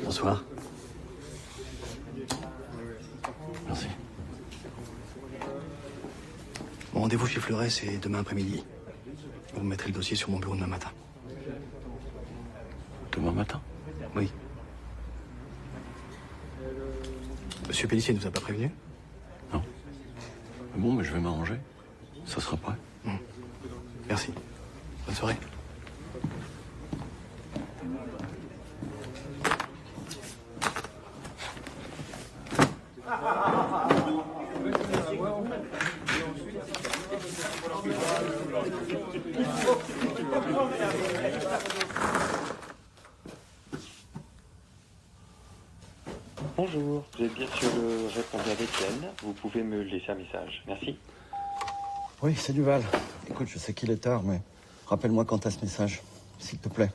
Bonsoir. Merci. Mon rendez-vous chez Fleuret, c'est demain après-midi. Vous me mettrez le dossier sur mon bureau demain matin. Demain matin? Oui. Monsieur Pellissier ne vous a pas prévenu? Non. Bon, mais je vais m'arranger. Ça sera prêt. Merci. Bonne soirée. Bonjour, vous êtes bien sur le répondeur d'Étienne. Vous pouvez me laisser un message. Merci. Oui, c'est Duval. Écoute, je sais qu'il est tard, mais rappelle-moi quand t'as ce message, s'il te plaît.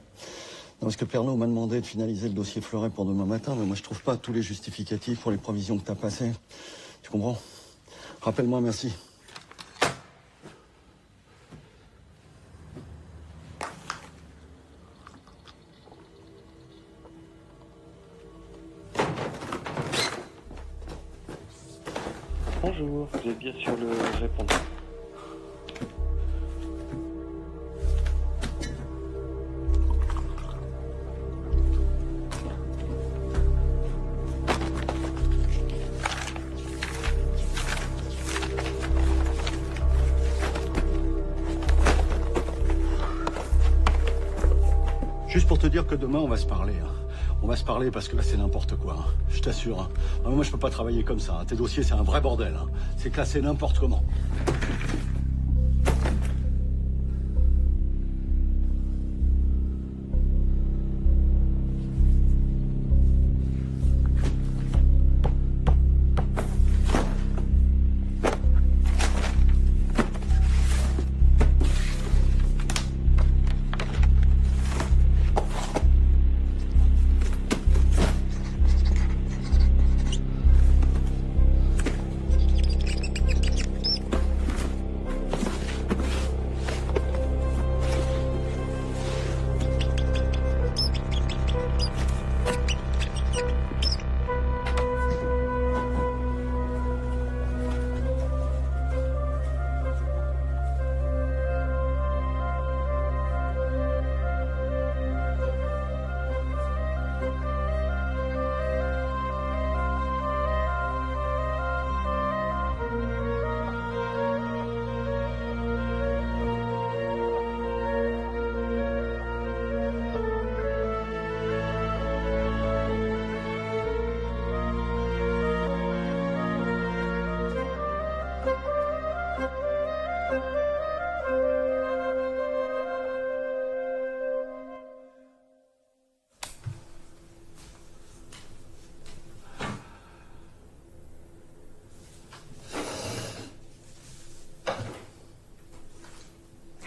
Non, parce que Pernod m'a demandé de finaliser le dossier Fleuret pour demain matin, mais moi je trouve pas tous les justificatifs pour les provisions que t'as passées. Tu comprends? Rappelle-moi, merci. Bonjour, vous êtes bien sur le répondeur. Juste pour te dire que demain, on va se parler. Hein. On va se parler parce que là, c'est n'importe quoi. Hein. Je t'assure. Hein. Ah, moi, je peux pas travailler comme ça. Hein. Tes dossiers, c'est un vrai bordel. Hein. C'est classé n'importe comment.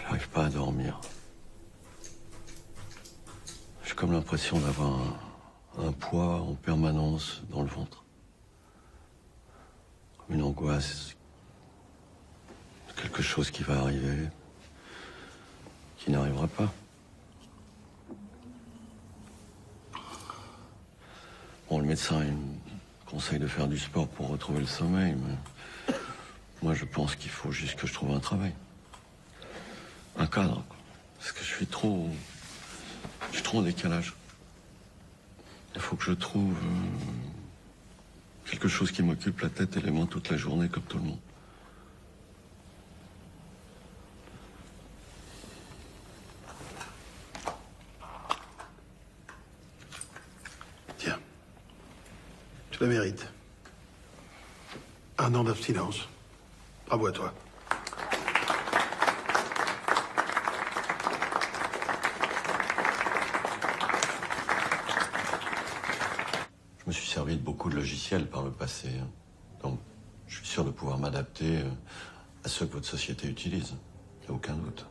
J'arrive pas à dormir. J'ai comme l'impression d'avoir un poids en permanence dans le ventre. Comme une angoisse. Quelque chose qui va arriver, qui n'arrivera pas. Bon, le médecin, il me conseille de faire du sport pour retrouver le sommeil, mais moi, je pense qu'il faut juste que je trouve un travail. Un cadre, quoi. Parce que je suis trop en décalage. Il faut que je trouve quelque chose qui m'occupe la tête et les mains toute la journée, comme tout le monde. Tiens, tu la mérites. 1 an d'abstinence. Bravo à toi. Je me suis servi de beaucoup de logiciels par le passé. Donc, je suis sûr de pouvoir m'adapter à ceux que votre société utilise. Il n'y a aucun doute.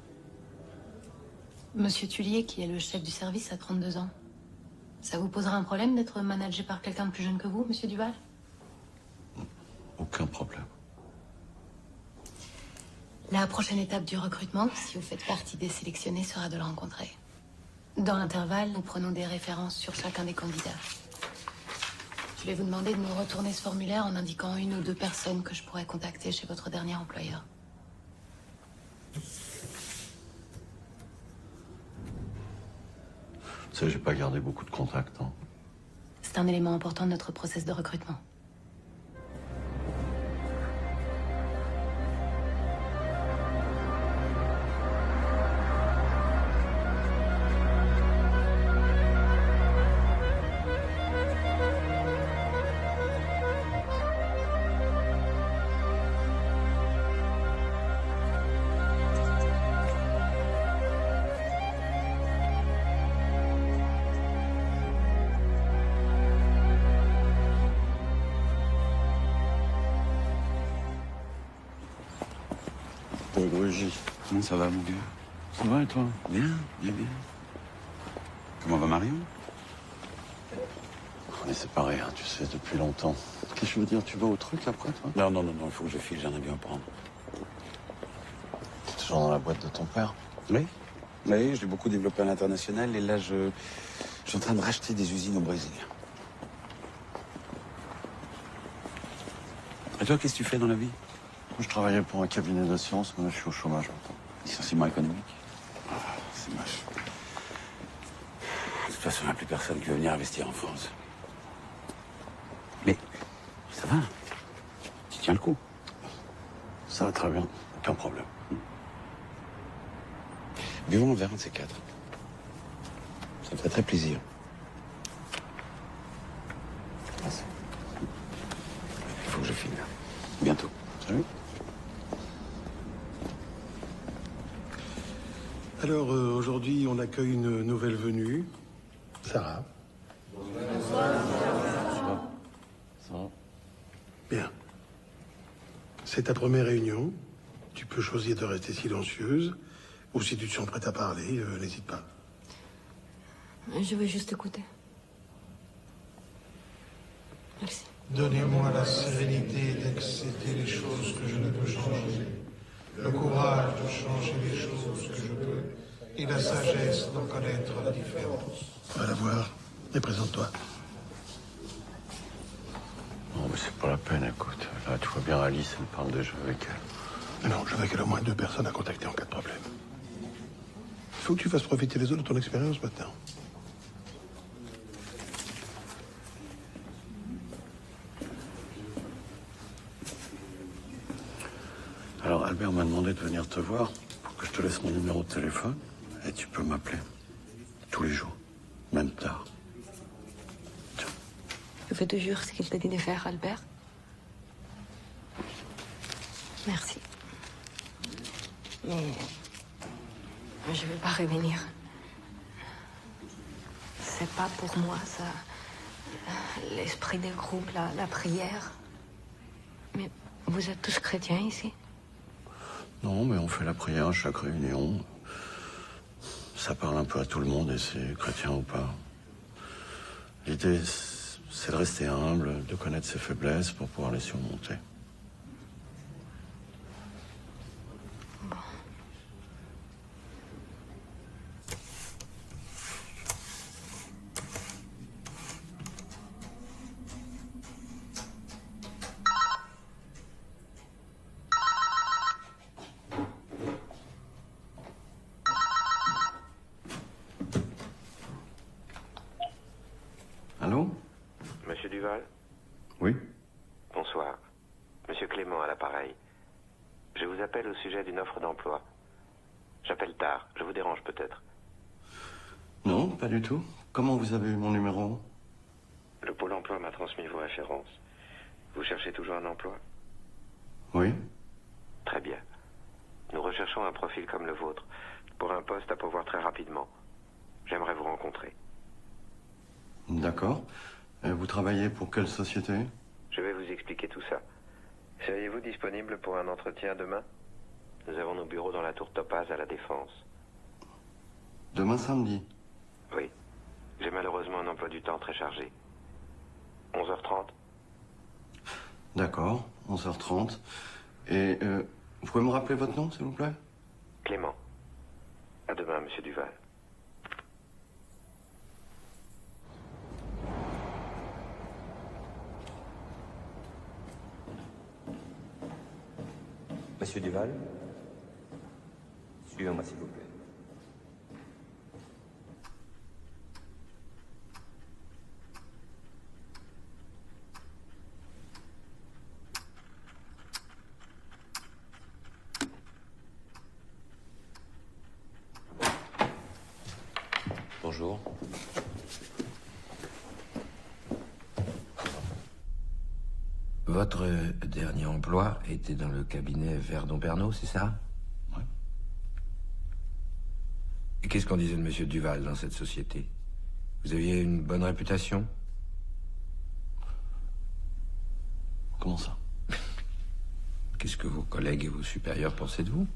Monsieur Tullier, qui est le chef du service, a 32 ans. Ça vous posera un problème d'être managé par quelqu'un de plus jeune que vous, monsieur Duval? Aucun problème. La prochaine étape du recrutement, si vous faites partie des sélectionnés, sera de le rencontrer. Dans l'intervalle, nous prenons des références sur chacun des candidats. Je vais vous demander de nous retourner ce formulaire en indiquant 1 ou 2 personnes que je pourrais contacter chez votre dernier employeur. Tu sais, j'ai pas gardé beaucoup de contacts. Hein. C'est un élément important de notre process de recrutement. Comment ça va, mon vieux? Ça va et toi? Bien, bien, bien. Comment va Marion? On est séparés, hein, tu sais, depuis longtemps. Qu'est-ce que je veux dire? Tu vas au truc après, toi? Non, non, non, non, il faut que je file, j'en ai bien à prendre. T'es toujours dans la boîte de ton père? Oui, oui, j'ai beaucoup développé à l'international et là, je suis en train de racheter des usines au Brésil. Et toi, qu'est-ce que tu fais dans la vie? Je travaillais pour un cabinet de sciences, mais là, je suis au chômage. Licenciement économique. Ah, c'est moche. De toute façon, il n'y a plus personne qui veut venir investir en France. Mais ça va. Tu tiens le coup. Ça va très bien, aucun problème. Buvons un verre, un de ces 4. Ça me ferait très plaisir. Merci. Il faut que je file. Bientôt. Salut. Alors, aujourd'hui, on accueille une nouvelle venue, Sarah. Ça va? Bien. C'est ta première réunion. Tu peux choisir de rester silencieuse, ou si tu te sens prête à parler, n'hésite pas. Je veux juste écouter. Merci. Donnez-moi la sérénité d'accepter les choses que je ne peux changer, le courage de changer les choses que je peux, et la sagesse d'en connaître la différence. Va la voir et présente-toi. Non, mais c'est pas la peine, écoute. Là, tu vois bien Alice, elle parle déjà avec elle. Non, je veux qu'elle ait au moins 2 personnes à contacter en cas de problème. Il faut que tu fasses profiter les autres de ton expérience maintenant. Alors, Albert m'a demandé de venir te voir pour que je te laisse mon numéro de téléphone. Et tu peux m'appeler. Tous les jours. Même tard. Tiens. Je te jure ce qu'il t'a dit de faire, Albert. Merci. Mais je ne vais pas revenir. C'est pas pour moi, ça. L'esprit des groupes, la prière. Mais vous êtes tous chrétiens ici? Non, mais on fait la prière à chaque réunion. Ça parle un peu à tout le monde, et c'est chrétien ou pas. L'idée, c'est de rester humble, de connaître ses faiblesses pour pouvoir les surmonter. Allô? Monsieur Duval? Oui? Bonsoir. Monsieur Clément à l'appareil. Je vous appelle au sujet d'une offre d'emploi. J'appelle tard. Je vous dérange peut-être. Non, pas du tout. Comment vous avez eu mon numéro? Le Pôle emploi m'a transmis vos références. Vous cherchez toujours un emploi? Oui? Très bien. Nous recherchons un profil comme le vôtre, pour un poste à pourvoir très rapidement. J'aimerais vous rencontrer. D'accord. Vous travaillez pour quelle société? Je vais vous expliquer tout ça. Seriez-vous disponible pour un entretien demain? Nous avons nos bureaux dans la tour Topaz à la Défense. Demain samedi? Oui. J'ai malheureusement un emploi du temps très chargé. 11h30? D'accord, 11h30. Et Vous pouvez me rappeler votre nom, s'il vous plaît? Clément. À demain, monsieur Duval. Monsieur Duval, suivez-moi s'il vous plaît. Bonjour. Votre dernier emploi était dans le cabinet Verdon-Pernot, c'est ça? Oui. Et qu'est-ce qu'on disait de Monsieur Duval dans cette société? Vous aviez une bonne réputation? Comment ça? Qu'est-ce que vos collègues et vos supérieurs pensaient de vous?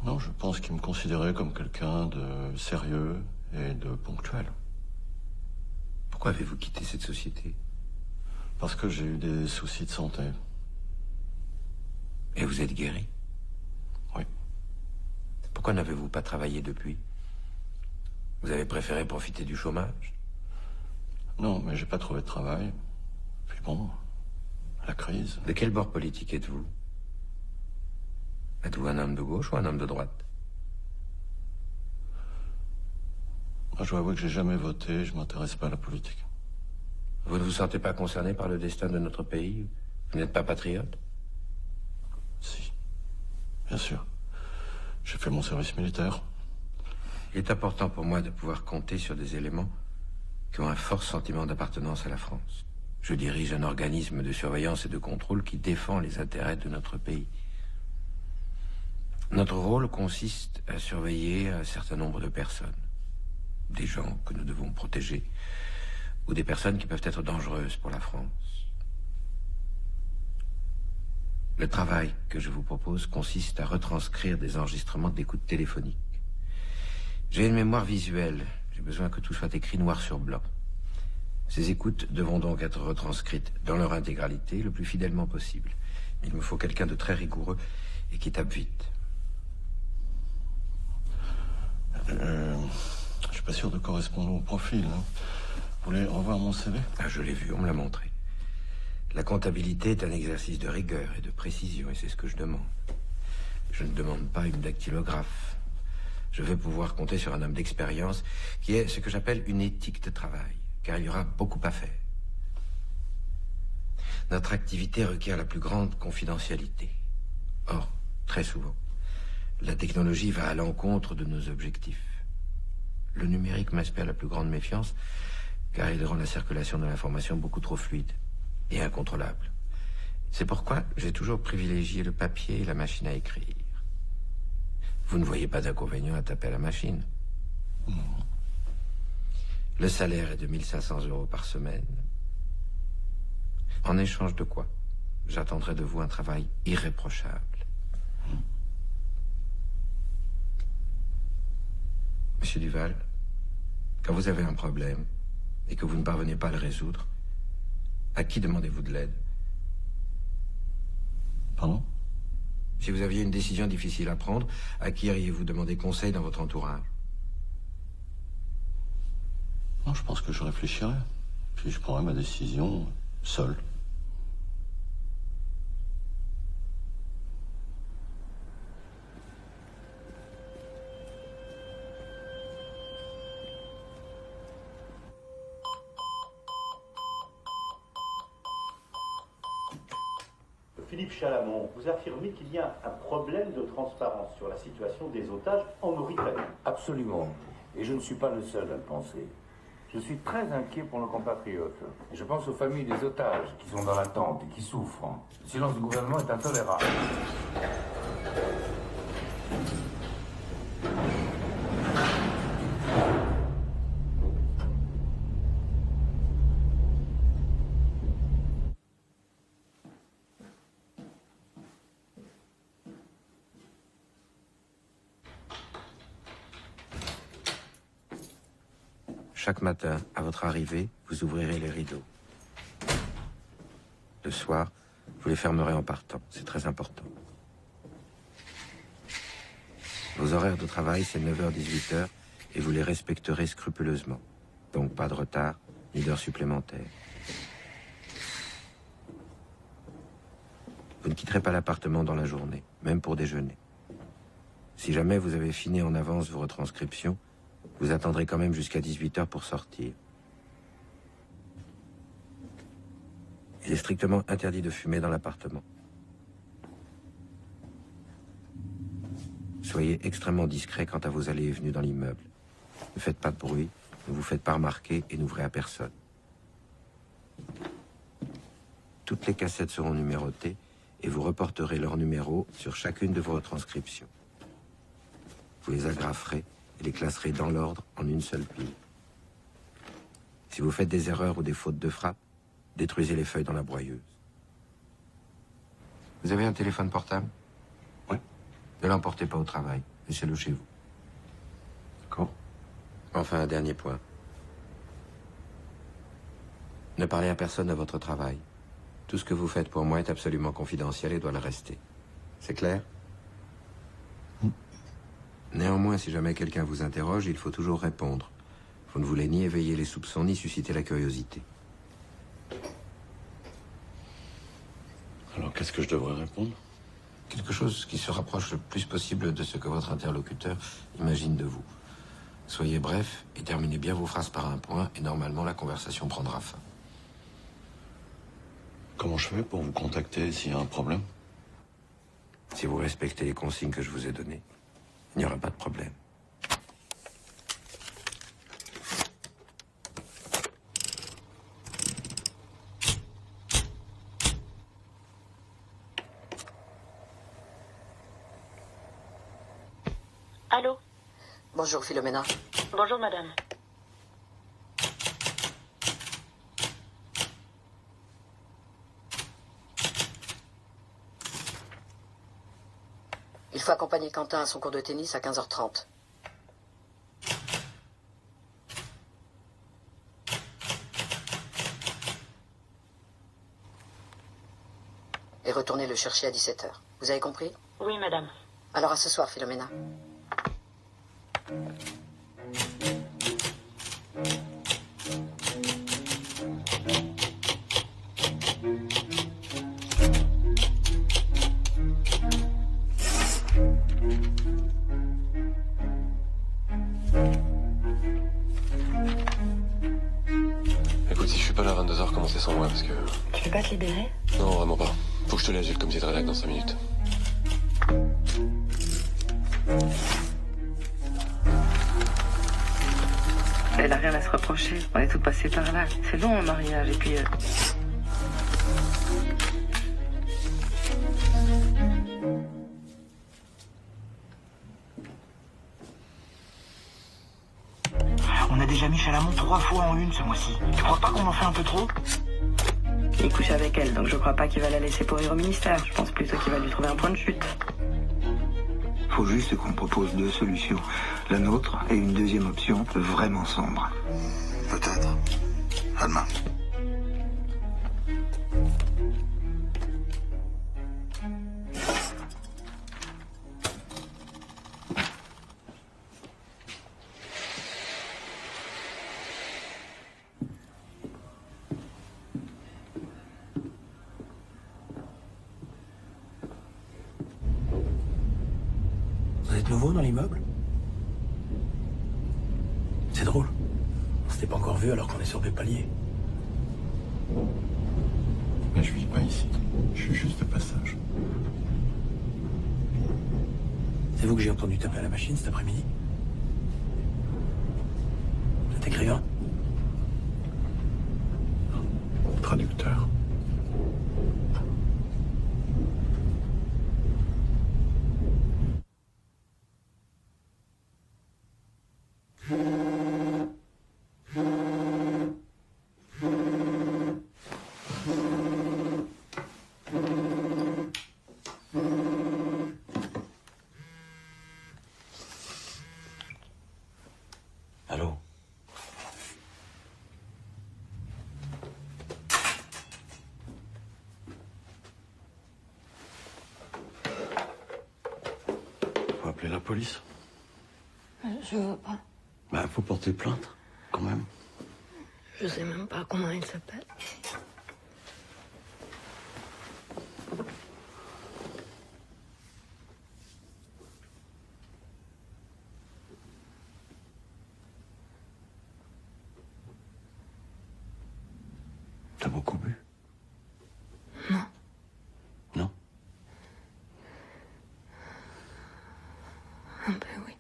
Non, je pense qu'ils me considéraient comme quelqu'un de sérieux et de ponctuel. Pourquoi avez-vous quitté cette société? Parce que j'ai eu des soucis de santé. Et vous êtes guéri? Oui. Pourquoi n'avez-vous pas travaillé depuis? Vous avez préféré profiter du chômage? Non, mais j'ai pas trouvé de travail. Puis bon, la crise. De quel bord politique êtes-vous? Êtes-vous un homme de gauche ou un homme de droite? Moi, je dois avouer que j'ai jamais voté, je m'intéresse pas à la politique. Vous ne vous sentez pas concerné par le destin de notre pays? Vous n'êtes pas patriote? Si, bien sûr. J'ai fait mon service militaire. Il est important pour moi de pouvoir compter sur des éléments qui ont un fort sentiment d'appartenance à la France. Je dirige un organisme de surveillance et de contrôle qui défend les intérêts de notre pays. Notre rôle consiste à surveiller un certain nombre de personnes. Des gens que nous devons protéger, ou des personnes qui peuvent être dangereuses pour la France. Le travail que je vous propose consiste à retranscrire des enregistrements d'écoute téléphonique. J'ai une mémoire visuelle, j'ai besoin que tout soit écrit noir sur blanc. Ces écoutes devront donc être retranscrites dans leur intégralité le plus fidèlement possible. Il me faut quelqu'un de très rigoureux et qui tape vite. Je suis pas sûr de correspondre au profil. Hein. Vous voulez revoir mon CV? Ah, je l'ai vu, on me l'a montré. La comptabilité est un exercice de rigueur et de précision, et c'est ce que je demande. Je ne demande pas une dactylographe. Je veux pouvoir compter sur un homme d'expérience qui ait ce que j'appelle une éthique de travail, car il y aura beaucoup à faire. Notre activité requiert la plus grande confidentialité. Or, très souvent, la technologie va à l'encontre de nos objectifs. Le numérique m'inspire la plus grande méfiance, car il rend la circulation de l'information beaucoup trop fluide et incontrôlable. C'est pourquoi j'ai toujours privilégié le papier et la machine à écrire. Vous ne voyez pas d'inconvénient à taper à la machine? Non. Le salaire est de 1 500 € par semaine. En échange de quoi, j'attendrai de vous un travail irréprochable. Monsieur Duval, quand vous avez un problème et que vous ne parvenez pas à le résoudre, à qui demandez-vous de l'aide? Pardon? Si vous aviez une décision difficile à prendre, à qui iriez-vous demander conseil dans votre entourage? Non, je pense que je réfléchirai. Puis je prendrai ma décision seul. Philippe Chalamont, vous affirmez qu'il y a un problème de transparence sur la situation des otages en Mauritanie. Absolument. Et je ne suis pas le seul à le penser. Je suis très inquiet pour nos compatriotes. Et je pense aux familles des otages qui sont dans l'attente et qui souffrent. Le silence du gouvernement est intolérable. Chaque matin, à votre arrivée, vous ouvrirez les rideaux. Le soir, vous les fermerez en partant. C'est très important. Vos horaires de travail, c'est 9h-18h, et vous les respecterez scrupuleusement. Donc pas de retard, ni d'heures supplémentaires. Vous ne quitterez pas l'appartement dans la journée, même pour déjeuner. Si jamais vous avez fini en avance vos retranscriptions, vous attendrez quand même jusqu'à 18h pour sortir. Il est strictement interdit de fumer dans l'appartement. Soyez extrêmement discret quant à vos allées et venues dans l'immeuble. Ne faites pas de bruit, ne vous faites pas remarquer et n'ouvrez à personne. Toutes les cassettes seront numérotées et vous reporterez leur numéro sur chacune de vos retranscriptions. Vous les agraferez et les classerez dans l'ordre en une seule pile. Si vous faites des erreurs ou des fautes de frappe, détruisez les feuilles dans la broyeuse. Vous avez un téléphone portable? Oui. Ne l'emportez pas au travail. Laissez-le chez vous. D'accord. Enfin, un dernier point. Ne parlez à personne de votre travail. Tout ce que vous faites pour moi est absolument confidentiel et doit le rester. C'est clair? Néanmoins, si jamais quelqu'un vous interroge, il faut toujours répondre. Vous ne voulez ni éveiller les soupçons, ni susciter la curiosité. Alors, qu'est-ce que je devrais répondre? Quelque chose qui se rapproche le plus possible de ce que votre interlocuteur imagine de vous. Soyez bref et terminez bien vos phrases par un point, et normalement la conversation prendra fin. Comment je fais pour vous contacter s'il y a un problème? Si vous respectez les consignes que je vous ai données, il n'y aura pas de problème. Allô? Bonjour Philomena. Bonjour madame. Il faut accompagner Quentin à son cours de tennis à 15h30. Et retournez le chercher à 17h. Vous avez compris? Oui madame. Alors à ce soir, Philomena. Écoute, si je suis pas là à 22h, commencez sans moi parce que... Tu peux pas te libérer? Non, vraiment pas. Faut que je te laisse, j'ai le comité de rédac dans 5 minutes. Elle a rien à se reprocher. On est tout passé par là. C'est long, un mariage. Et puis... On a déjà mis Chalamont 3 fois en une ce mois-ci. Tu crois pas qu'on en fait un peu trop? Il couche avec elle, donc je crois pas qu'il va la laisser pourrir au ministère. Je pense plutôt qu'il va lui trouver un point de chute. Faut juste qu'on propose 2 solutions. La nôtre et une deuxième option vraiment sombre. Peut-être. À demain. Vous êtes nouveau dans l'immeuble? C'est drôle. On s'était pas encore vu alors qu'on est sur des paliers. Mais je vis pas ici. Je suis juste de passage. C'est vous que j'ai entendu taper à la machine cet après-midi? Vous êtes écrivain? Traducteur. la police? Je veux pas. Ben, faut porter plainte, quand même. Je sais même pas comment il s'appelle. T'as beaucoup bu? Non. Non? Un peu, oui.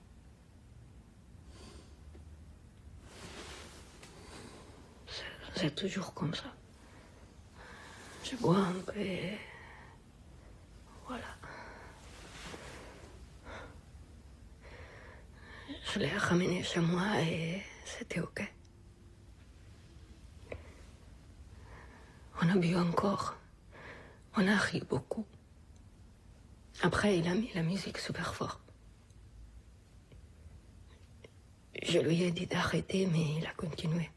C'est toujours comme ça. Je bois un peu et... voilà. Je l'ai ramené chez moi et c'était ok. On a bu encore. On a ri beaucoup. Après, il a mis la musique super fort. Je lui ai dit d'arrêter, mais il a continué.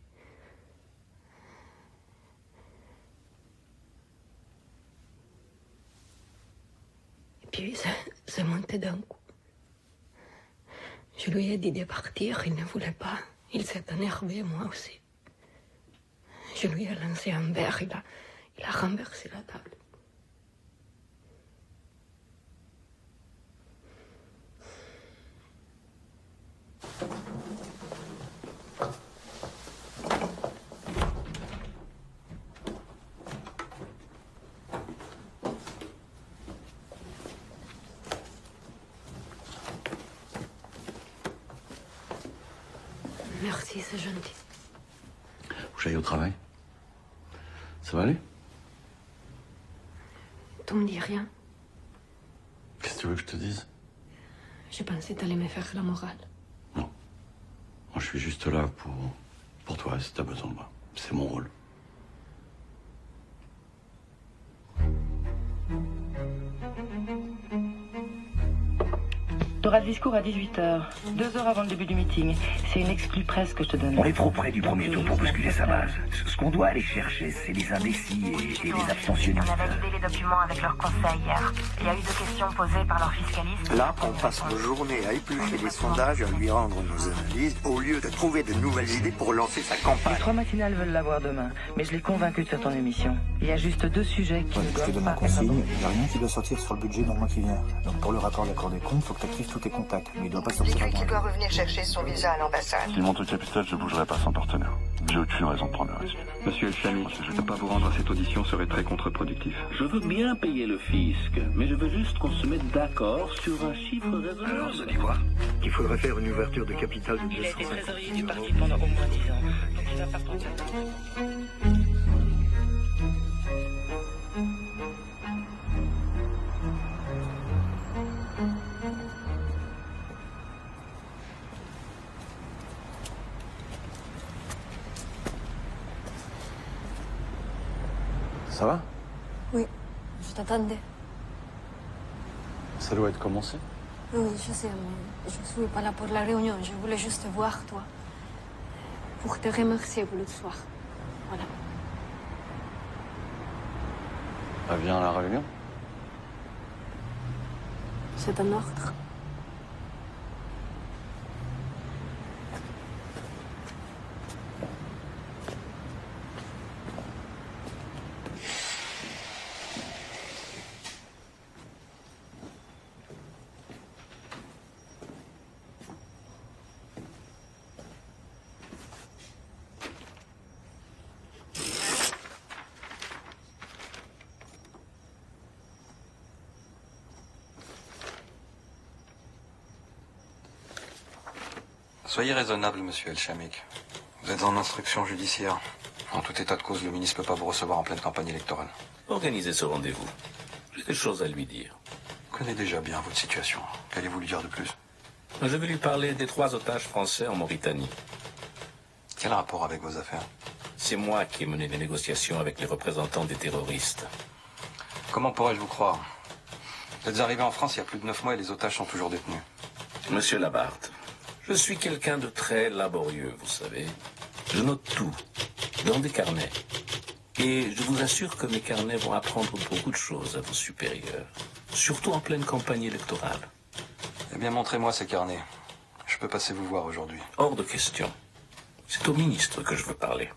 Et puis, c'est monté d'un coup. Je lui ai dit de partir, il ne voulait pas. Il s'est énervé, moi aussi. Je lui ai lancé un verre, il a renversé la table. Merci, c'est gentil. Faut que j'aille au travail. Ça va aller? Tu me dis rien? Qu'est-ce que tu veux que je te dise? J'ai pensé que t'allais me faire la morale. Moi, je suis juste là pour toi, si t'as besoin de moi. C'est mon rôle. T'auras le discours à 18h, 2 heures avant le début du meeting. C'est une exclue presse que je te donne. On est trop près du premier tour pour bousculer sa base. Ce qu'on doit aller chercher, c'est les indécis et les abstentionnistes. On a validé les documents avec leur conseil hier. Il y a eu 2 questions posées par leur fiscaliste. Là, on passe nos journées à éplucher les sondages et à lui rendre nos analyses au lieu de trouver de nouvelles idées pour lancer sa campagne. Les 3 matinales veulent l'avoir demain, mais je l'ai convaincu de faire ton émission. Il y a juste 2 sujets qui ne doivent pas être abordés. Il n'y a rien qui doit sortir sur le budget dans le mois qui vient. Donc pour le rapport d'accord des comptes, faut que tu actives tous tes contacts. Mais il doit pas sortir Dis-lui avant. qu'il doit revenir chercher son visa à l'ambassade. S'il monte au capital, je bougerai pas sans partenaire. J'ai aucune raison de prendre le risque. Monsieur El Chamic, ne pas vous rendre à cette audition serait très contre-productif. Je veux bien payer le fisc, mais je veux juste qu'on se mette d'accord sur un chiffre raisonnable. Alors, ça dit quoi? Qu'il faudrait faire une ouverture de capital de Il a 250 été trésorier du parti pendant au moins 10 ans. Donc il va faire ton Ça va? Oui, je t'attendais. Ça doit être commencé. Oui, je sais, mais je suis pas là pour la réunion. Je voulais juste te voir, toi. Pour te remercier pour le soir. Voilà. Bah, viens à la réunion. C'est un ordre. Soyez raisonnable, monsieur El Chamic. Vous êtes en instruction judiciaire. En tout état de cause, le ministre ne peut pas vous recevoir en pleine campagne électorale. Organisez ce rendez-vous. J'ai des choses à lui dire. Je connais déjà bien votre situation. Qu'allez-vous lui dire de plus? Je vais lui parler des 3 otages français en Mauritanie. Quel rapport avec vos affaires? C'est moi qui ai mené les négociations avec les représentants des terroristes. Comment pourrais-je vous croire? Vous êtes arrivé en France il y a plus de 9 mois et les otages sont toujours détenus. Monsieur Labarthe, je suis quelqu'un de très laborieux, vous savez. Je note tout, dans des carnets. Et je vous assure que mes carnets vont apprendre beaucoup de choses à vos supérieurs. Surtout en pleine campagne électorale. Eh bien, montrez-moi ces carnets. Je peux passer vous voir aujourd'hui. Hors de question. C'est au ministre que je veux parler.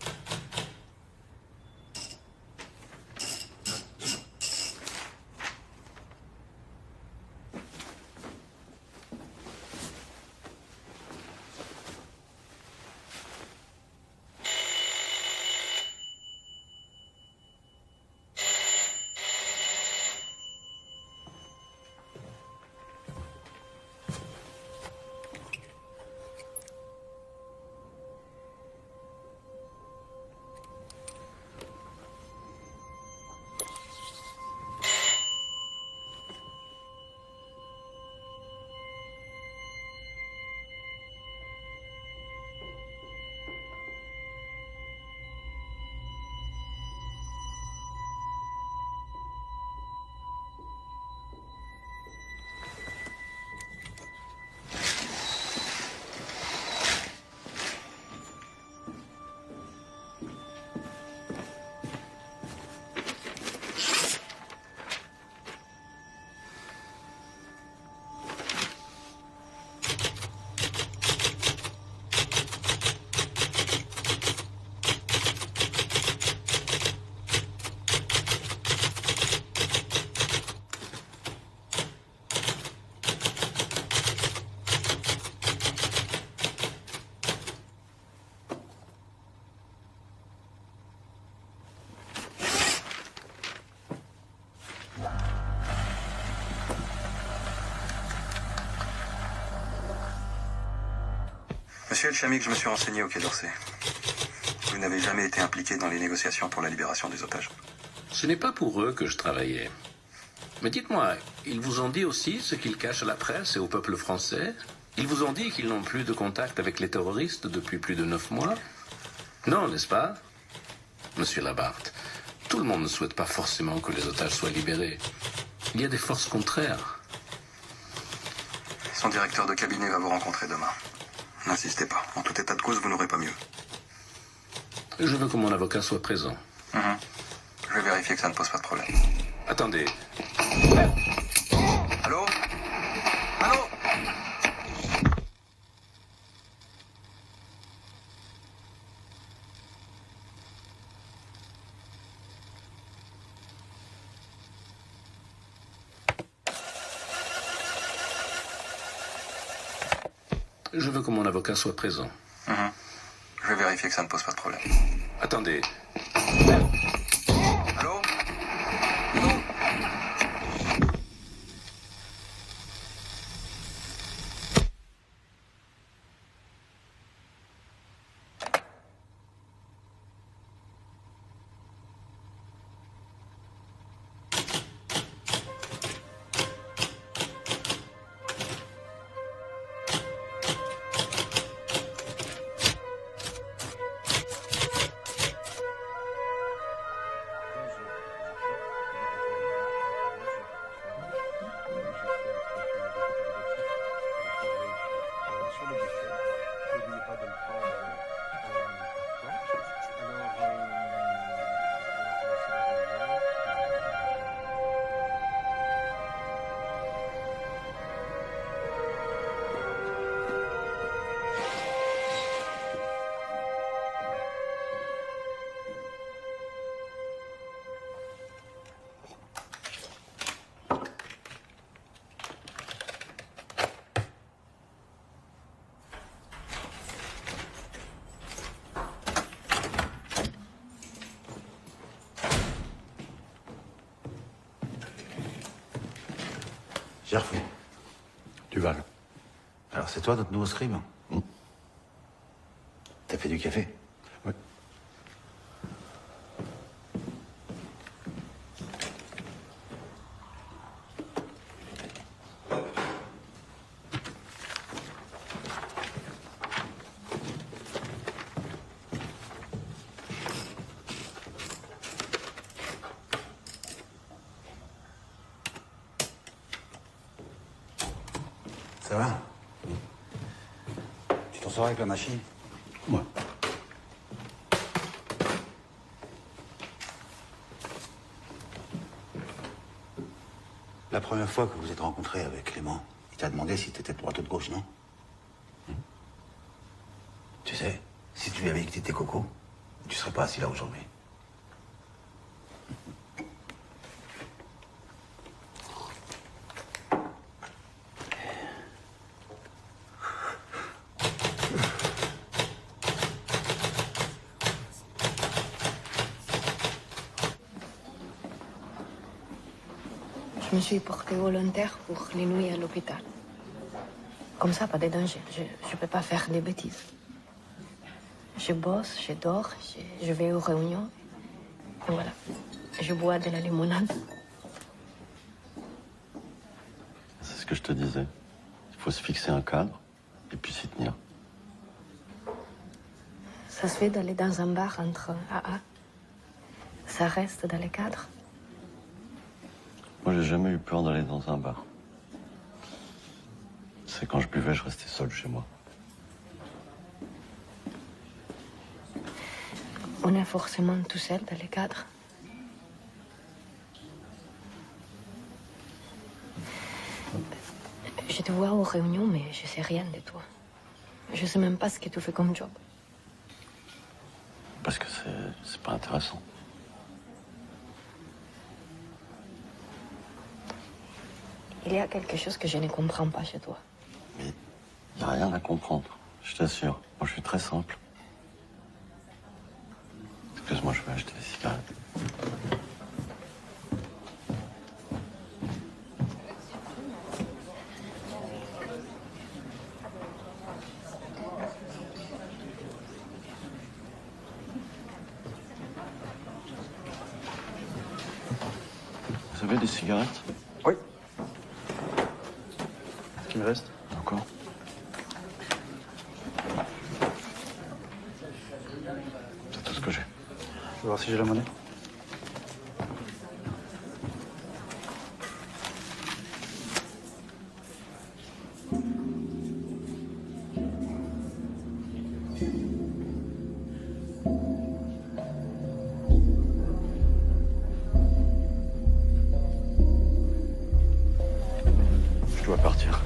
Monsieur El Chamik, je me suis renseigné au Quai d'Orsay. Vous n'avez jamais été impliqué dans les négociations pour la libération des otages. Ce n'est pas pour eux que je travaillais. Mais dites-moi, ils vous ont dit aussi ce qu'ils cachent à la presse et au peuple français? Ils vous ont dit qu'ils n'ont plus de contact avec les terroristes depuis plus de 9 mois? Non, n'est-ce pas? Monsieur Labarthe, tout le monde ne souhaite pas forcément que les otages soient libérés. Il y a des forces contraires. Son directeur de cabinet va vous rencontrer demain. N'insistez pas. En tout état de cause, vous n'aurez pas mieux. Je veux que mon avocat soit présent. Je vais vérifier que ça ne pose pas de problème. Attendez. Allô? Allô? Je veux que mon avocat soit présent. Je vais vérifier que ça ne pose pas de problème. Attendez. Allô? Gerfou. Duval. Alors c'est toi notre nouveau scribe? T'as fait du café? Oui. Ça va? Tu t'en sors avec la machine? Ouais. La première fois que vous êtes rencontrés avec Clément, il t'a demandé si t'étais de droite ou de gauche, non? Tu sais, si tu lui avais dit que t'étais coco, tu serais pas assis là aujourd'hui. Je me suis portée volontaire pour les nuits à l'hôpital. Comme ça, pas de danger. Je peux pas faire des bêtises. Je bosse, je dors, je vais aux réunions. Et voilà. Je bois de la limonade. C'est ce que je te disais. Il faut se fixer un cadre et puis s'y tenir. Ça se fait d'aller dans un bar entre AA. Ça reste dans les cadres. Moi, j'ai jamais eu peur d'aller dans un bar. C'est quand je buvais, je restais seul chez moi. On est forcément tout seul dans les cadres. Je te vois aux réunions, mais je sais rien de toi. Je sais même pas ce que tu fais comme job. Parce que c'est pas intéressant. Il y a quelque chose que je ne comprends pas chez toi. Mais il n'y a rien à comprendre, je t'assure. Moi, je suis très simple. Excuse-moi, je vais acheter des cigarettes. Vous avez des cigarettes? Oui. Ce qui me reste. Encore? C'est tout ce que j'ai. Je vais voir si j'ai la monnaie. Je dois partir.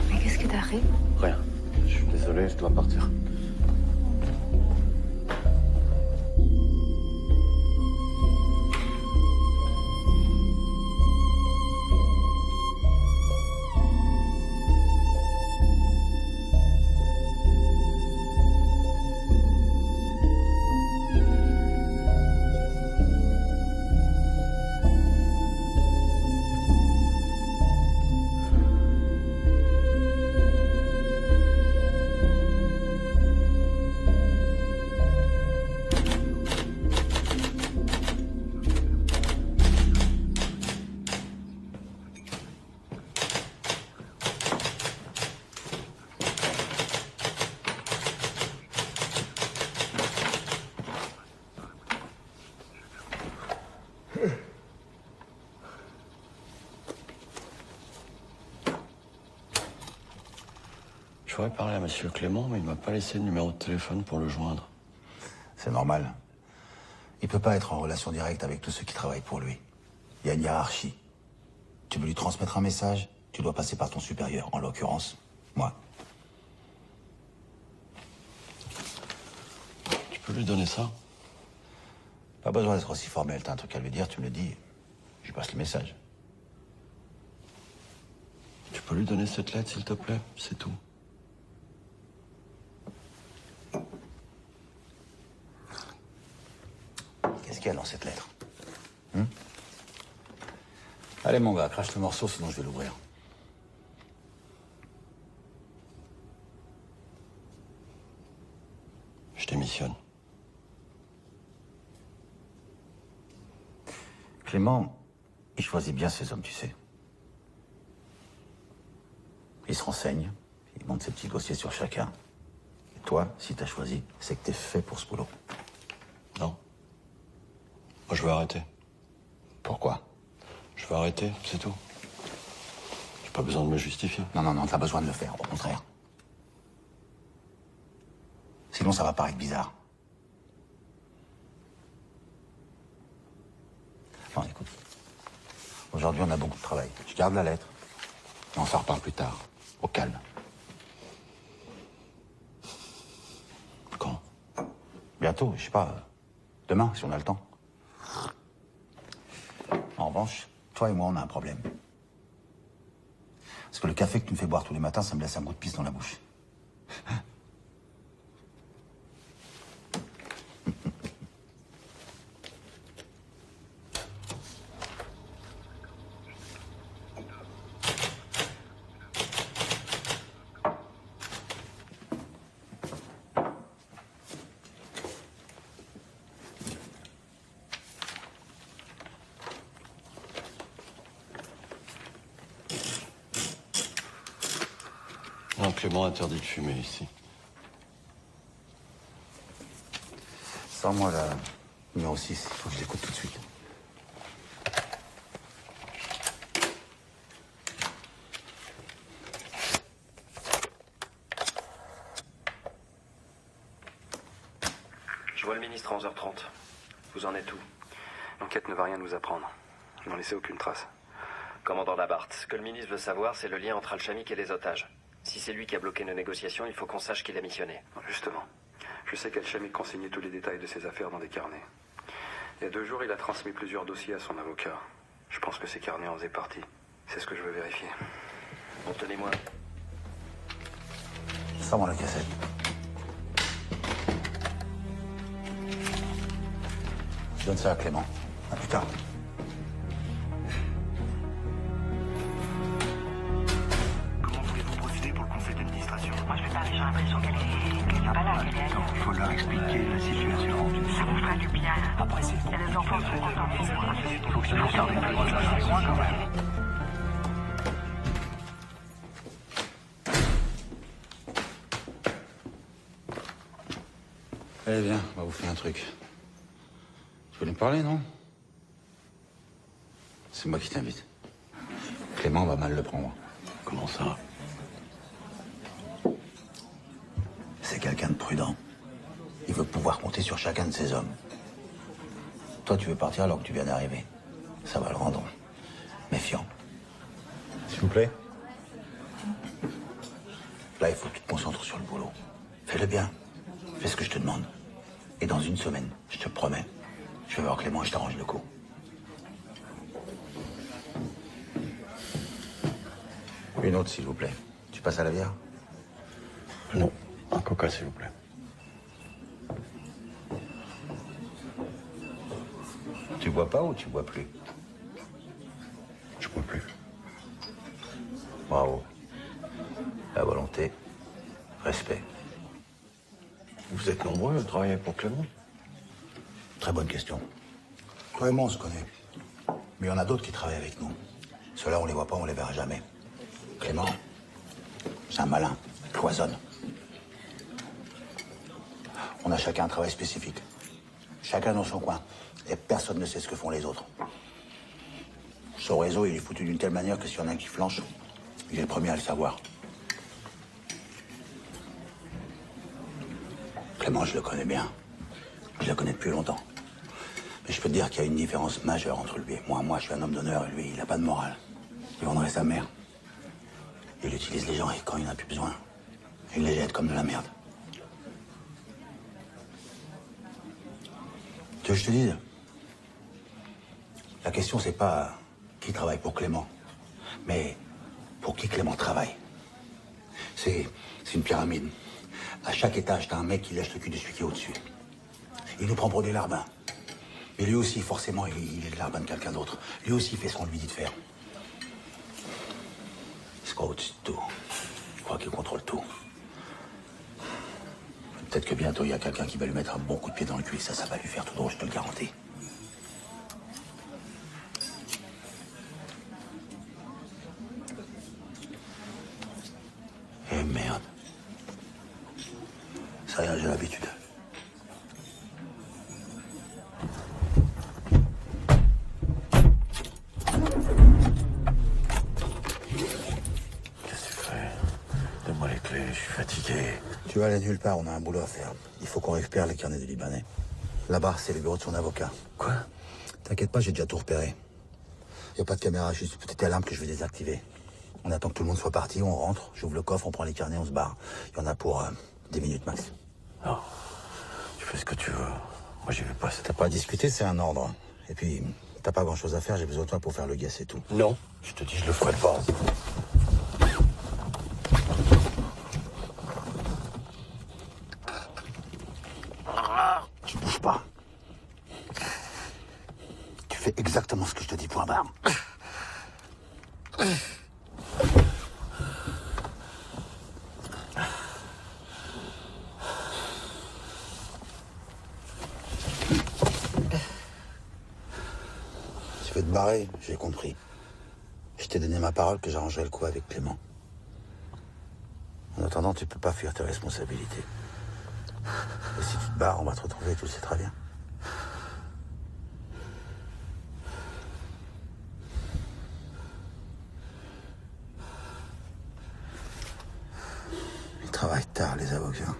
Mais qu'est-ce qui t'arrive? Rien. Je suis désolé, je dois partir. Je voudrais parler à monsieur Clément, mais il m'a pas laissé le numéro de téléphone pour le joindre. C'est normal. Il peut pas être en relation directe avec tous ceux qui travaillent pour lui. Il y a une hiérarchie. Tu veux lui transmettre un message, tu dois passer par ton supérieur, en l'occurrence, moi. Tu peux lui donner ça? Pas besoin d'être aussi formel, t'as un truc à lui dire, tu me le dis. Je passe le message. Tu peux lui donner cette lettre, s'il te plaît? C'est tout. Qu'est-ce qu'il y a dans cette lettre? Allez, mon gars, crache le morceau, sinon je vais l'ouvrir. Je démissionne. Clément, il choisit bien ses hommes, tu sais. Il se renseigne, il monte ses petits dossiers sur chacun. Et toi, si t'as choisi, c'est que t'es fait pour ce boulot. Non. Moi, je vais arrêter. Pourquoi? Je vais arrêter, c'est tout. J'ai pas besoin de me justifier. Non, non, non, t'as besoin de le faire, au contraire. Sinon, ça va paraître bizarre. Non, écoute. Aujourd'hui, on a beaucoup de travail. Je garde la lettre. On s'en reparle plus tard, au calme. Quand? Bientôt, je sais pas. Demain, si on a le temps. En revanche, toi et moi, on a un problème. Parce que le café que tu me fais boire tous les matins, ça me laisse un goût de pisse dans la bouche. Non, Clément interdit de fumer ici. Sors-moi la numéro 6, il faut que je l'écoute tout de suite. Je vois le ministre à 11h30. Vous en êtes où? L'enquête ne va rien nous apprendre. Ils n'ont laissé aucune trace. Commandant Labarthe, ce que le ministre veut savoir, c'est le lien entre Al-Shamik et les otages. Si c'est lui qui a bloqué nos négociations, il faut qu'on sache qu'il a missionné. Justement. Je sais qu'Al-Shamik consignait tous les détails de ses affaires dans des carnets. Il y a 2 jours, il a transmis plusieurs dossiers à son avocat. Je pense que ces carnets en faisaient partie. C'est ce que je veux vérifier. Bon, tenez-moi. Sors-moi la cassette. Je donne ça à Clément. À plus tard. Moi, je vais pas, j'ai l'impression qu'elle est pas là, qu'elle est ailleurs. Il faut leur expliquer la situation. Ça vous fera du bien. Après, c'est Et les enfants seront contents de vous voir. Il faut que ça nous serve de loin quand même. Allez, viens, on va vous faire un truc. Tu veux nous parler, non? C'est moi qui t'invite. Clément va mal le prendre. Comment ça? C'est quelqu'un de prudent. Il veut pouvoir compter sur chacun de ses hommes. Toi, tu veux partir alors que tu viens d'arriver. Ça va le rendre méfiant. S'il vous plaît. Là, il faut que tu te concentres sur le boulot. Fais-le bien. Fais ce que je te demande. Et dans 1 semaine, je te promets, je vais voir Clément et je t'arrange le coup. Une autre, s'il vous plaît. Tu passes à la bière? Non, un coca, s'il vous plaît. Tu bois pas ou tu bois plus? Je bois plus. Bravo. La volonté, respect. Vous êtes nombreux à travailler pour Clément? Très bonne question. Toi et moi, on se connaît. Mais il y en a d'autres qui travaillent avec nous. Ceux-là, on les voit pas, on les verra jamais. Clément, c'est un malin, il cloisonne. On a chacun un travail spécifique. Chacun dans son coin. Et personne ne sait ce que font les autres. Son réseau, il est foutu d'une telle manière que s'il y en a un qui flanche, il est le premier à le savoir. Clément, je le connais bien. Je le connais depuis longtemps. Mais je peux te dire qu'il y a une différence majeure entre lui et moi. Moi, je suis un homme d'honneur et lui, il n'a pas de morale. Il vendrait sa mère. Il utilise les gens et quand il n'en a plus besoin, il les jette comme de la merde. Tu veux que je te dise? La question, c'est pas qui travaille pour Clément, mais pour qui Clément travaille. C'est une pyramide. À chaque étage, t'as un mec qui lèche le cul de celui qui est au-dessus. Il nous prend pour des larbins. Mais lui aussi, forcément, il est le larbin de quelqu'un d'autre. Lui aussi, il fait ce qu'on lui dit de faire. C'est quoi au-dessus de tout? Je crois qu'il contrôle tout. Peut-être que bientôt, il y a quelqu'un qui va lui mettre un bon coup de pied dans le cul. Ça va lui faire tout droit, je te le garantis. Eh merde. Ça y est, j'ai l'habitude. Qu'est-ce que tu fais? Donne-moi les clés, je suis fatigué. Tu vas aller nulle part, on a un boulot à faire. Il faut qu'on récupère les carnets du Libanais. Là-bas, c'est le bureau de son avocat. Quoi? T'inquiète pas, j'ai déjà tout repéré. Y a pas de caméra, juste peut-être à l'arme que je vais désactiver. On attend que tout le monde soit parti, on rentre, j'ouvre le coffre, on prend les carnets, on se barre. Il y en a pour 10 minutes max. Non. Tu fais ce que tu veux. Moi, j'y vais pas. T'as pas à discuter, c'est un ordre. Et puis, t'as pas grand-chose à faire, j'ai besoin de toi pour faire le gars, c'est tout. Non. Je te dis, je le ferai pas. Tu bouges pas. Tu fais exactement ce que je te dis, point barre. Tu veux te barrer, j'ai compris. Je t'ai donné ma parole que j'arrangerai le coup avec Clément. En attendant, tu peux pas fuir tes responsabilités. Et si tu te barres, on va te retrouver, tu le sais très bien. Ils travaillent tard, les avocats.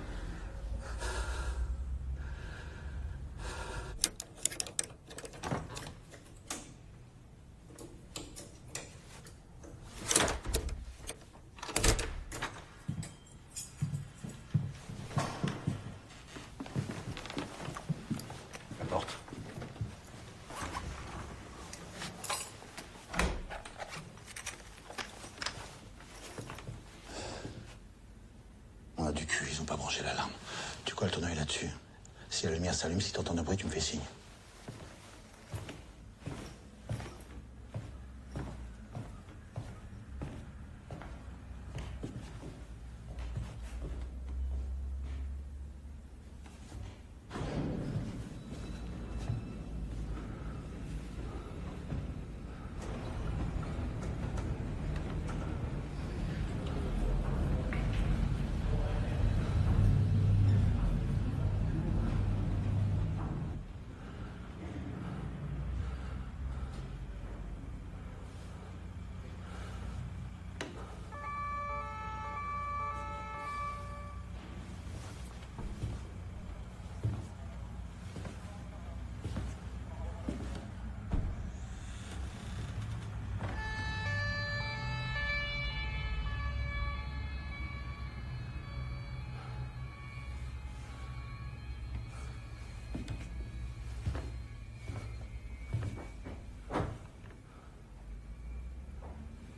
On a du cul, ils ont pas branché l'alarme. Tu colles ton œil là-dessus. Si la lumière s'allume, si t'entends un bruit, tu me fais signe.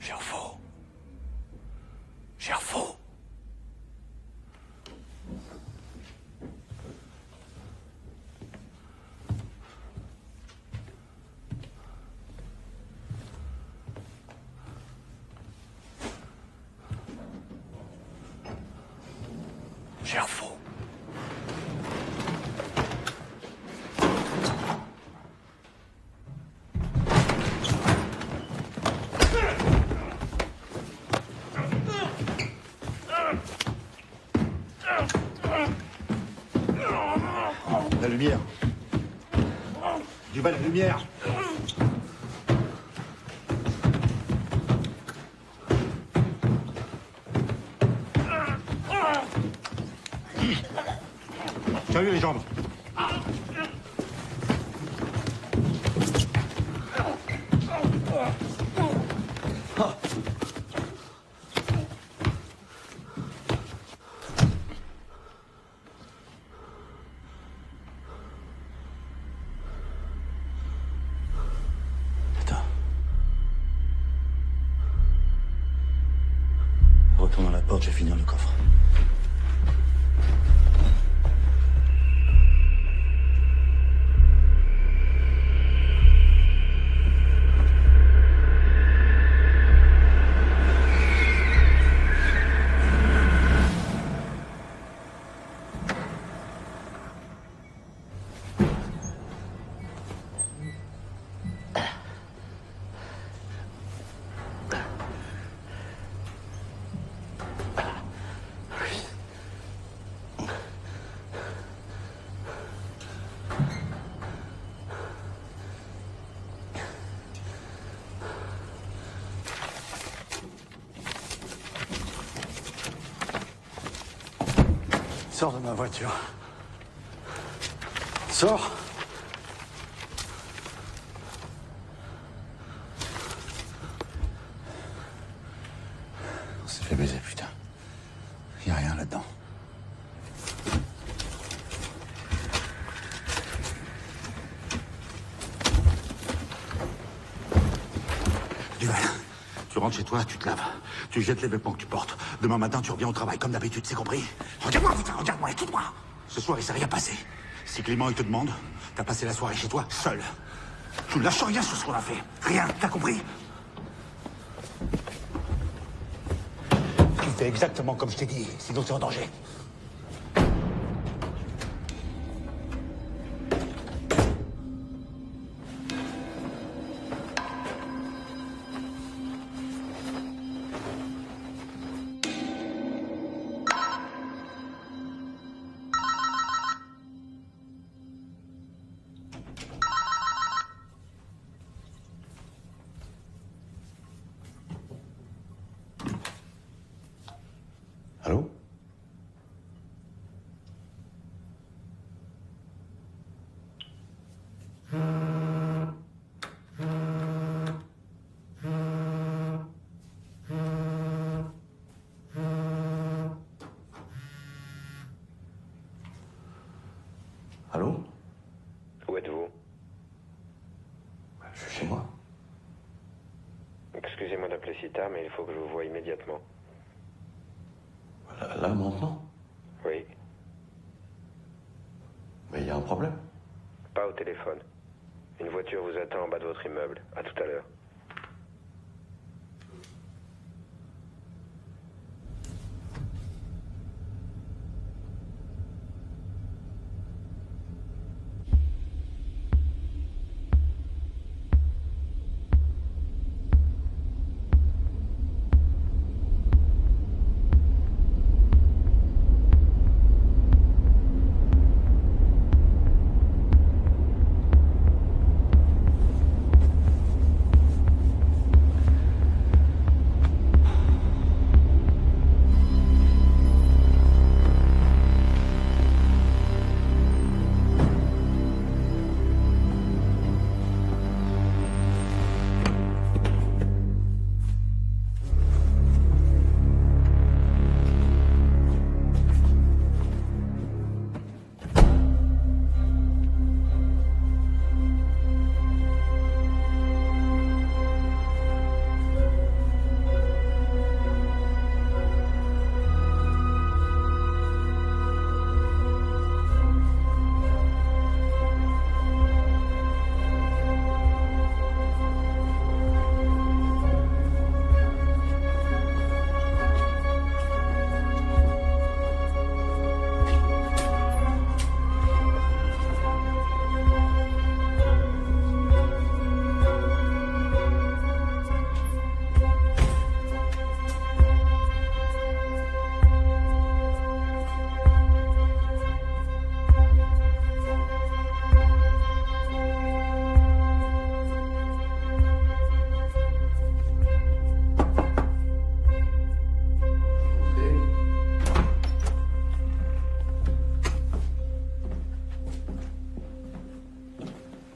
Gerfaux. Gerfaux. Gerfaux. La lumière. Du bas, la lumière. Tiens lui les jambes. Retourne dans la porte, je vais finir le coffre. Sors de ma voiture. Sors. Je l'ai baisé, putain. Y a rien là-dedans. Duval, tu rentres chez toi, tu te laves. Tu jettes les vêtements que tu portes. Demain matin, tu reviens au travail, comme d'habitude, c'est compris? Regarde-moi, putain, regarde-moi, écoute-moi. Ce soir, il s'est rien passé. Si Clément, il te demande, t'as passé la soirée chez toi, seul. Tu ne lâches rien sur ce qu'on a fait. Rien, t'as compris? Tu fais exactement comme je t'ai dit, sinon t'es en danger. Allô? Allô? Où êtes-vous? Je suis chez moi. Excusez-moi d'appeler si tard, mais il faut que je vous voie immédiatement. Là, maintenant? Oui. Mais il y a un problème. Pas au téléphone. Une voiture vous attend en bas de votre immeuble. À tout à l'heure.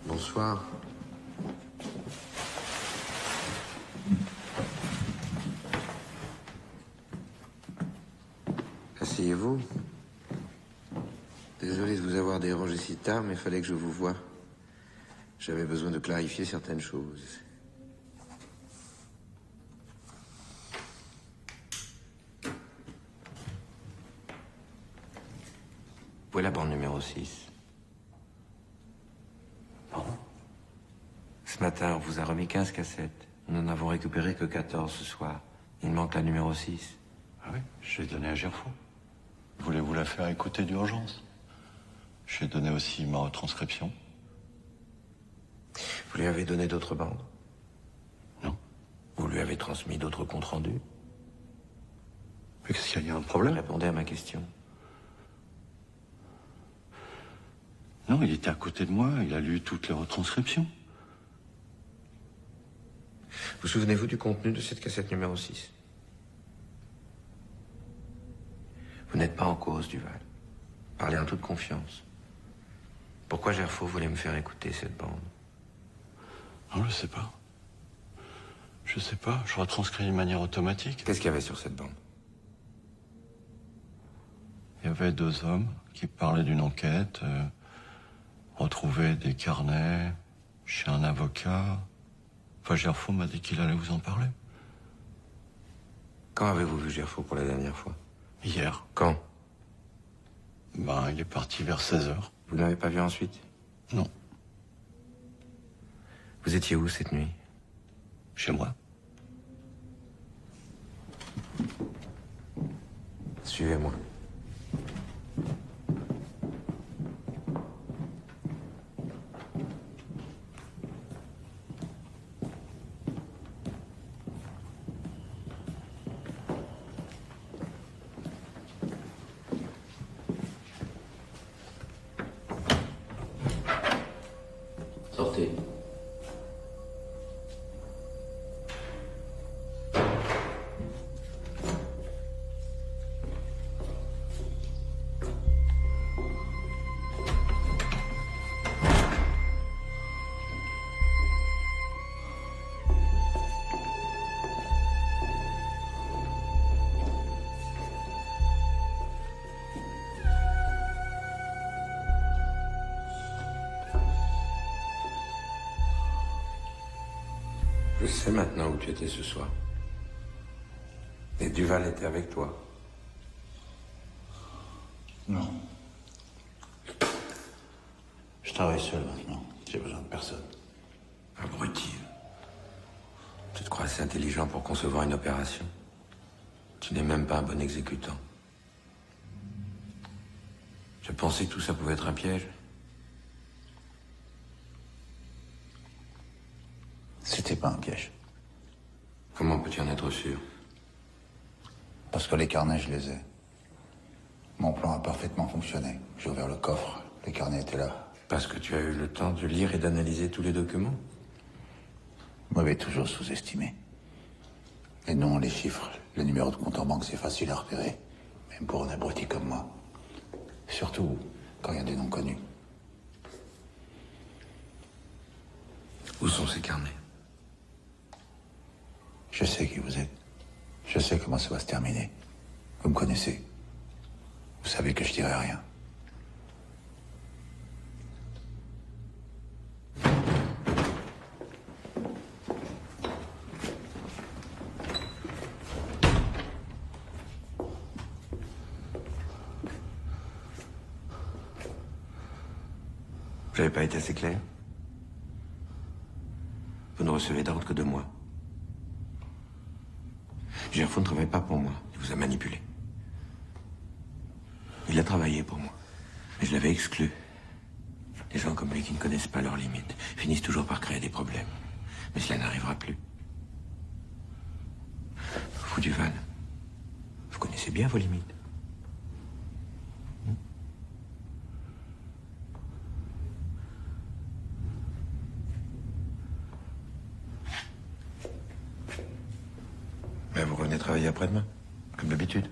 Bonsoir. Asseyez-vous. Désolé de vous avoir dérangé si tard, mais il fallait que je vous voie. J'avais besoin de clarifier certaines choses. Où est la bande numéro 6? Pardon? Ce matin, on vous a remis 15 cassettes. Nous n'en avons récupéré que 14 ce soir. Il manque la numéro 6. Ah oui, je l'ai donnée à Gerfo. Voulez-vous la faire écouter d'urgence? J'ai donné aussi ma retranscription. Vous lui avez donné d'autres bandes? Non. Vous lui avez transmis d'autres comptes rendus? Mais qu'est-ce qu'il y a un problème? Répondez à ma question. Non, il était à côté de moi, il a lu toutes les retranscriptions. Vous souvenez-vous du contenu de cette cassette numéro 6? Vous n'êtes pas en cause, Duval. Parlez en toute confiance. Pourquoi Gerfo voulait me faire écouter cette bande? Non, je sais pas. Je sais pas, je retranscris de manière automatique. Qu'est-ce qu'il y avait sur cette bande? Il y avait 2 hommes qui parlaient d'une enquête, retrouvaient des carnets chez un avocat. Enfin, Gerfaux m'a dit qu'il allait vous en parler. Quand avez-vous vu Gerfaux pour la dernière fois? Hier. Quand? Ben, il est parti vers 16h. Vous ne l'avez pas vu ensuite? Non. Vous étiez où cette nuit? Chez moi. Suivez-moi. Sortez. Je sais maintenant où tu étais ce soir. Et Duval était avec toi. Non. Je travaille seul maintenant. J'ai besoin de personne. Abruti. Tu te crois assez intelligent pour concevoir une opération? Tu n'es même pas un bon exécutant. Je pensais que tout ça pouvait être un piège. C'était pas un piège. Comment peux-tu en être sûr? Parce que les carnets, je les ai. Mon plan a parfaitement fonctionné. J'ai ouvert le coffre, les carnets étaient là. Parce que tu as eu le temps de lire et d'analyser tous les documents? Vous m'avez toujours sous-estimé. Les noms, les chiffres, les numéros de compte en banque, c'est facile à repérer. Même pour un abruti comme moi. Surtout quand il y a des noms connus. Où sont ces carnets? Je sais qui vous êtes. Je sais comment ça va se terminer. Vous me connaissez. Vous savez que je dirai rien. Vous n'avez pas été assez clair? Vous ne recevez d'ordre que de moi. Gerfaux ne travaille pas pour moi. Il vous a manipulé. Il a travaillé pour moi. Mais je l'avais exclu. Les gens comme lui qui ne connaissent pas leurs limites finissent toujours par créer des problèmes. Mais cela n'arrivera plus. Vous, Duval, vous connaissez bien vos limites. Ben, vous revenez travailler après-demain, comme d'habitude.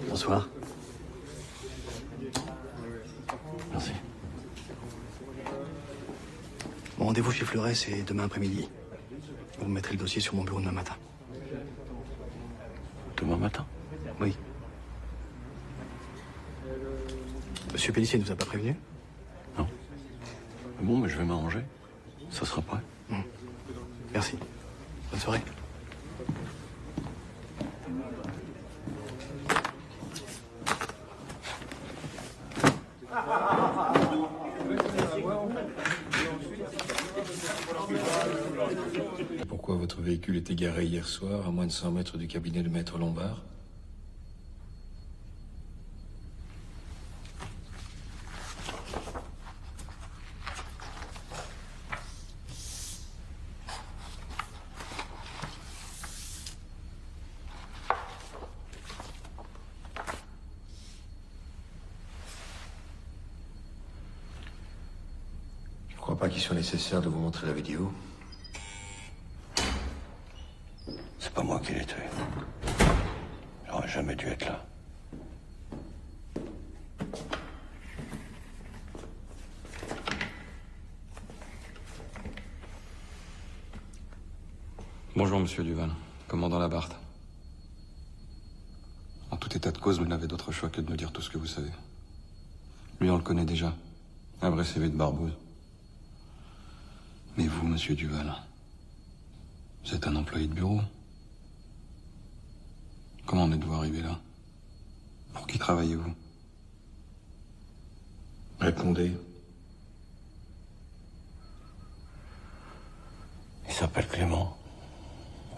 Bonsoir. Merci. Mon rendez-vous chez Fleuret, c'est demain après-midi. Vous me mettrez le dossier sur mon bureau demain matin. demain matin. Oui. Monsieur Pellissier ne nous a pas prévenu? Non. Bon, mais je vais m'arranger. Ça sera prêt. Merci. Bonne soirée. Pourquoi votre véhicule était garé hier soir, à moins de 100 mètres du cabinet de Maître Lombard? Je ne crois pas qu'il soit nécessaire de vous montrer la vidéo. C'est pas moi qui l'ai tué. J'aurais jamais dû être là. Bonjour, monsieur Duval. Commandant Labarthe. En tout état de cause, vous n'avez d'autre choix que de me dire tout ce que vous savez. Lui, on le connaît déjà. Un vrai CV de barbouze. Mais vous, monsieur Duval, vous êtes un employé de bureau. Comment en êtes-vous arrivé là? Pour qui travaillez-vous? Répondez. Il s'appelle Clément.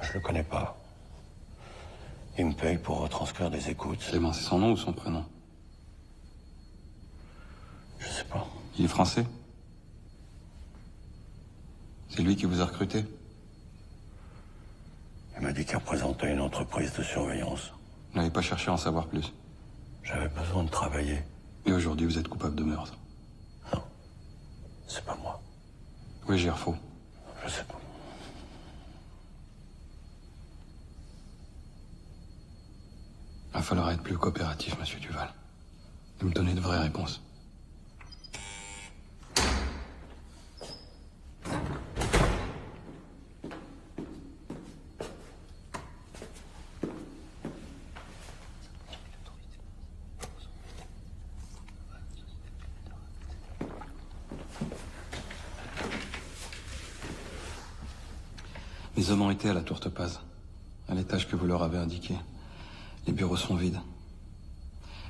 Je le connais pas. Il me paye pour retranscrire des écoutes. Clément, c'est son nom ou son prénom? Je sais pas. Il est français? C'est lui qui vous a recruté? Il m'a dit qu'il représentait une entreprise de surveillance. Vous n'avez pas cherché à en savoir plus? J'avais besoin de travailler. Et aujourd'hui, vous êtes coupable de meurtre? Non. C'est pas moi. Oui, Gerfaux. Je sais pas. Il va falloir être plus coopératif, monsieur Duval. Et me donner de vraies réponses. Mes hommes ont été à la Tourte Paz, à l'étage que vous leur avez indiqué. Les bureaux sont vides.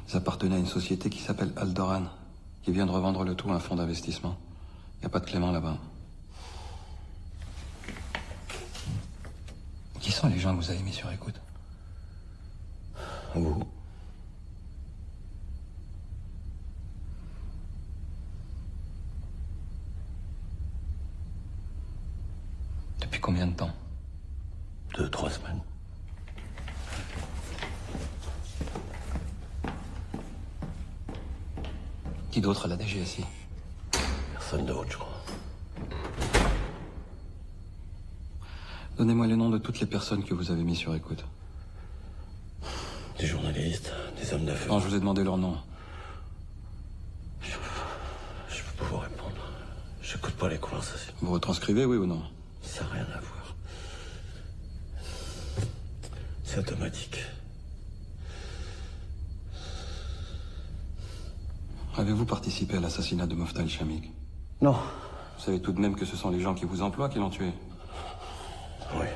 Ils appartenaient à une société qui s'appelle Aldoran, qui vient de revendre le tout à un fonds d'investissement. Il n'y a pas de Clément là-bas. Qui sont les gens que vous avez mis sur écoute? Vous. Depuis combien de temps? 2-3 semaines. Qui d'autre à la DGSI? Personne d'autre, je crois. Donnez-moi les noms de toutes les personnes que vous avez mis sur écoute. Des journalistes, des hommes d'affaires. Non, je vous ai demandé leur nom. Je peux pas vous répondre. J'écoute pas les conversations. Vous retranscrivez, oui ou non? Ça n'a rien à voir. C'est automatique. Avez-vous participé à l'assassinat de Moftal Chamik? Non. Vous savez tout de même que ce sont les gens qui vous emploient qui l'ont tué? Oui.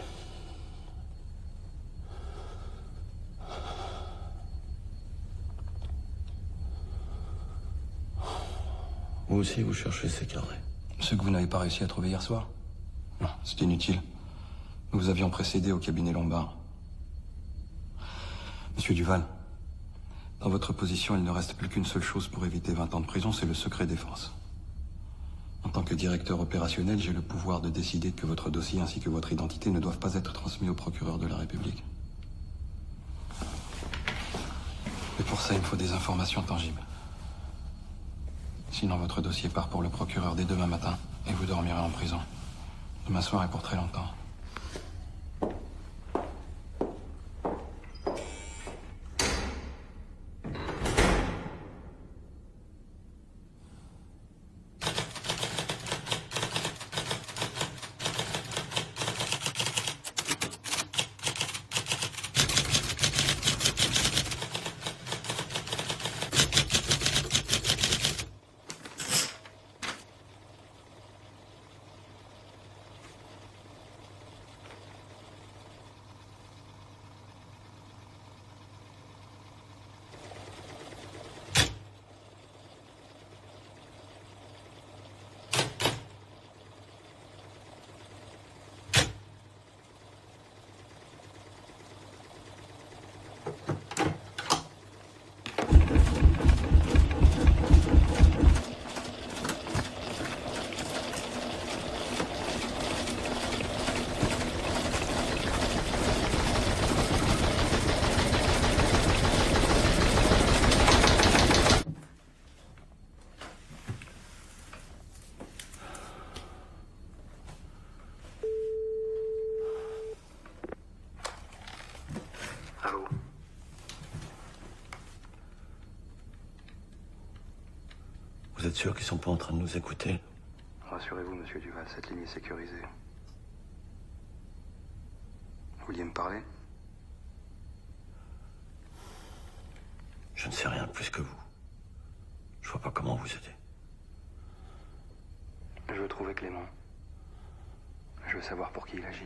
Vous aussi, vous cherchez ces carnets? Ceux que vous n'avez pas réussi à trouver hier soir? Non, c'est inutile. Nous vous avions précédé au cabinet Lombard. Monsieur Duval, dans votre position, il ne reste plus qu'une seule chose pour éviter 20 ans de prison, c'est le secret défense. En tant que directeur opérationnel, j'ai le pouvoir de décider que votre dossier ainsi que votre identité ne doivent pas être transmis au procureur de la République. Et pour ça, il me faut des informations tangibles. Sinon, votre dossier part pour le procureur dès demain matin et vous dormirez en prison. Demain soir et pour très longtemps. Vous êtes sûr qu'ils sont pas en train de nous écouter? Rassurez-vous, monsieur Duval, cette ligne est sécurisée. Vous vouliez me parler? Je ne sais rien de plus que vous. Je vois pas comment vous aider. Je veux trouver Clément. Je veux savoir pour qui il agit.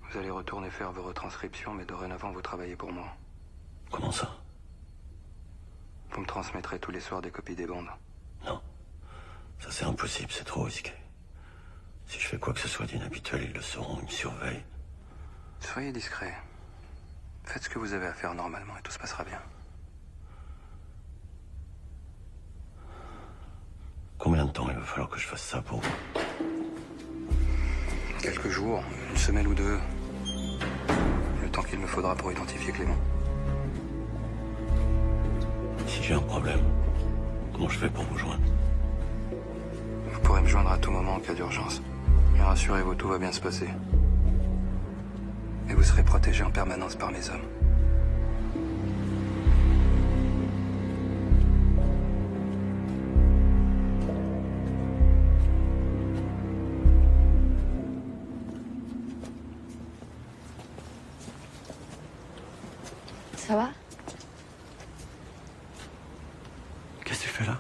Vous allez retourner faire vos retranscriptions, mais dorénavant, vous travaillez pour moi. Comment ça? Vous me transmettrez tous les soirs des copies des bandes. Non. Ça, c'est impossible, c'est trop risqué. Si je fais quoi que ce soit d'inhabituel, ils le sauront, ils me surveillent. Soyez discret. Faites ce que vous avez à faire normalement et tout se passera bien. Combien de temps il va falloir que je fasse ça pour vous? Quelques jours, une semaine ou deux. Le temps qu'il me faudra pour identifier Clément. Si j'ai un problème, comment je fais pour vous joindre? Vous pourrez me joindre à tout moment en cas d'urgence. Mais rassurez-vous, tout va bien se passer. Et vous serez protégé en permanence par mes hommes. Ça va? Qu'est-ce que tu fais là?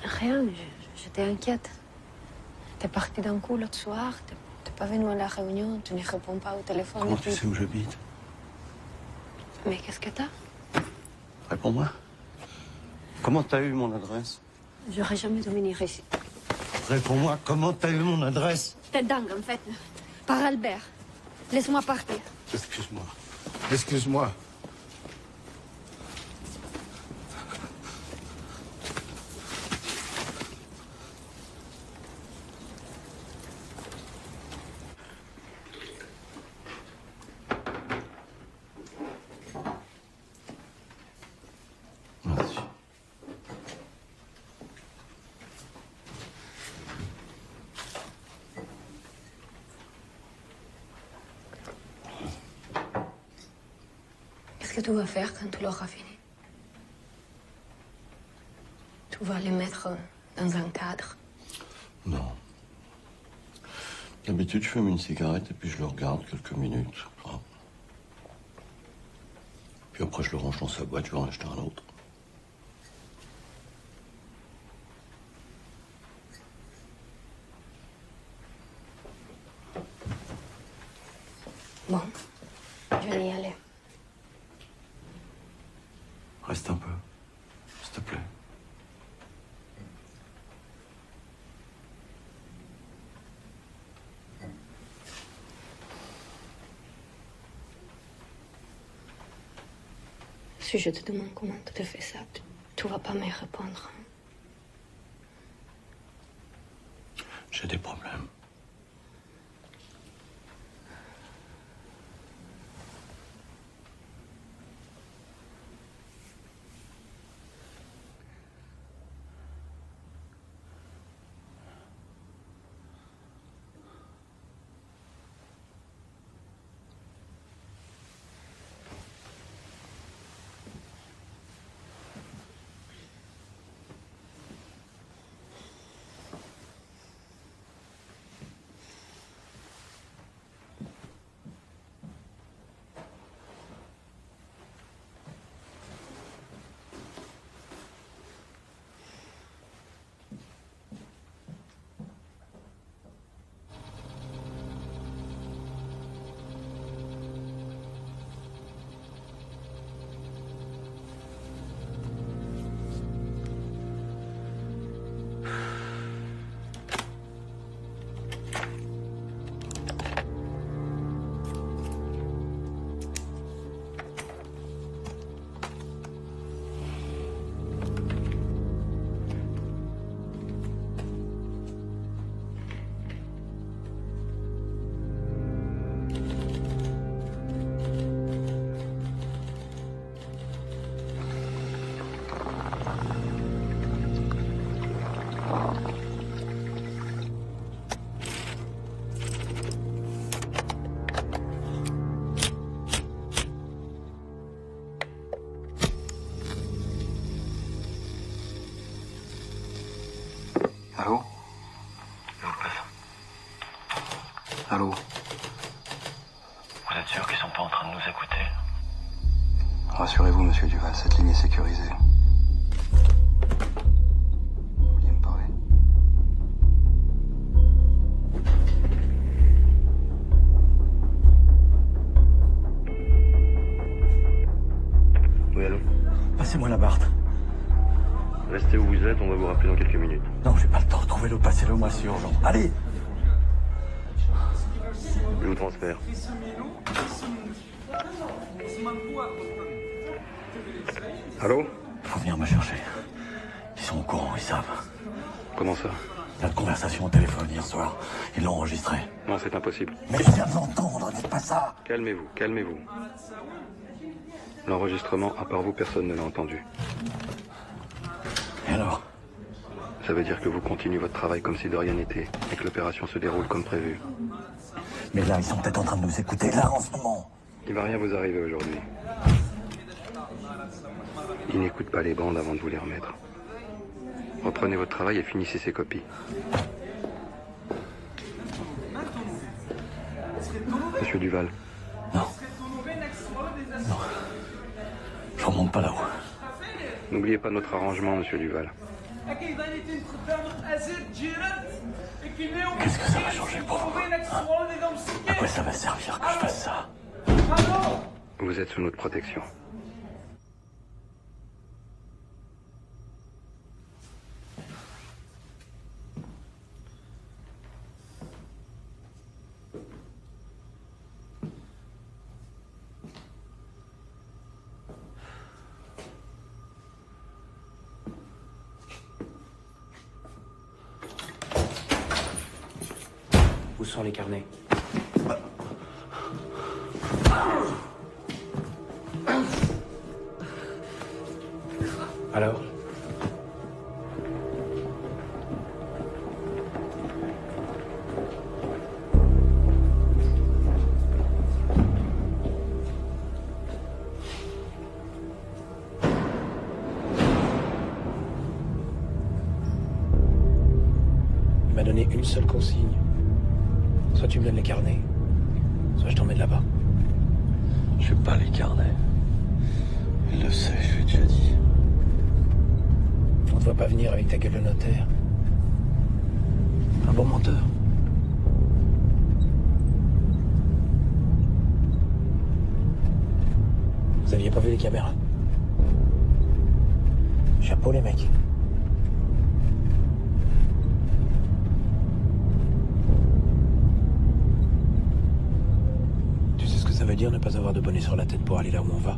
Rien, j'étais inquiète. T'es parti d'un coup l'autre soir, t'es pas venu à la réunion, tu ne réponds pas au téléphone. Comment tu sais où j'habite? Mais qu'est-ce que t'as? Réponds-moi. Comment t'as eu mon adresse? J'aurais jamais dû venir ici. Réponds-moi, comment t'as eu mon adresse? T'es dingue en fait. Par Albert. Laisse-moi partir. Excuse-moi. Excuse-moi. Qu'est-ce que tu vas faire quand tu l'auras fini? Tu vas les mettre dans un cadre? Non. D'habitude, je fume une cigarette et puis je le regarde quelques minutes. Ah. Puis après, je le range dans sa boîte, je vais en acheter un autre. Bon, je vais y aller. Reste un peu, s'il te plaît. Si je te demande comment tu te fais ça, tu vas pas me répondre. J'ai des problèmes. Allô? Allô? Vous êtes sûr qu'ils sont pas en train de nous écouter? Rassurez-vous, monsieur Duval, cette ligne est sécurisée. Vous vouliez me parler? Oui, allô? Passez-moi la Barthe. Restez où vous êtes, on va vous rappeler dans quelques minutes. Non, j'ai pas le temps. Retrouvez-le, passez-le moi, c'est urgent. Allez! Je vous transfère. Allô? Faut venir me chercher. Ils sont au courant, ils savent. Comment ça? Notre conversation au téléphone hier soir, ils l'ont enregistrée. Non, c'est impossible. Mais je viens de l'entendre, dites pas ça. Calmez-vous, calmez-vous. L'enregistrement, à part vous, personne ne l'a entendu. Et alors? Ça veut dire que vous continuez votre travail comme si de rien n'était et que l'opération se déroule comme prévu. Mais là, ils sont peut-être en train de nous écouter, là, en ce moment. Il va rien vous arriver aujourd'hui. Ils n'écoutent pas les bandes avant de vous les remettre. Reprenez votre travail et finissez ces copies. Monsieur Duval. Non. Non. Je remonte pas là-haut. N'oubliez pas notre arrangement, monsieur Duval. Qu'est-ce que ça va changer pour vous, hein? À quoi ça va servir que je fasse ça? Vous êtes sous notre protection. Où sont les carnets? Alors? Il m'a donné une seule consigne. Soit tu me donnes les carnets, soit je t'emmène là-bas. Je veux pas les carnets. Il le sait, je lui ai déjà dit. On ne doit pas venir avec ta gueule de notaire. Un bon menteur. Vous aviez pas vu les caméras? Chapeau les mecs. Tu sais ce que ça veut dire ne pas avoir de bonnet sur la tête pour aller là où on va?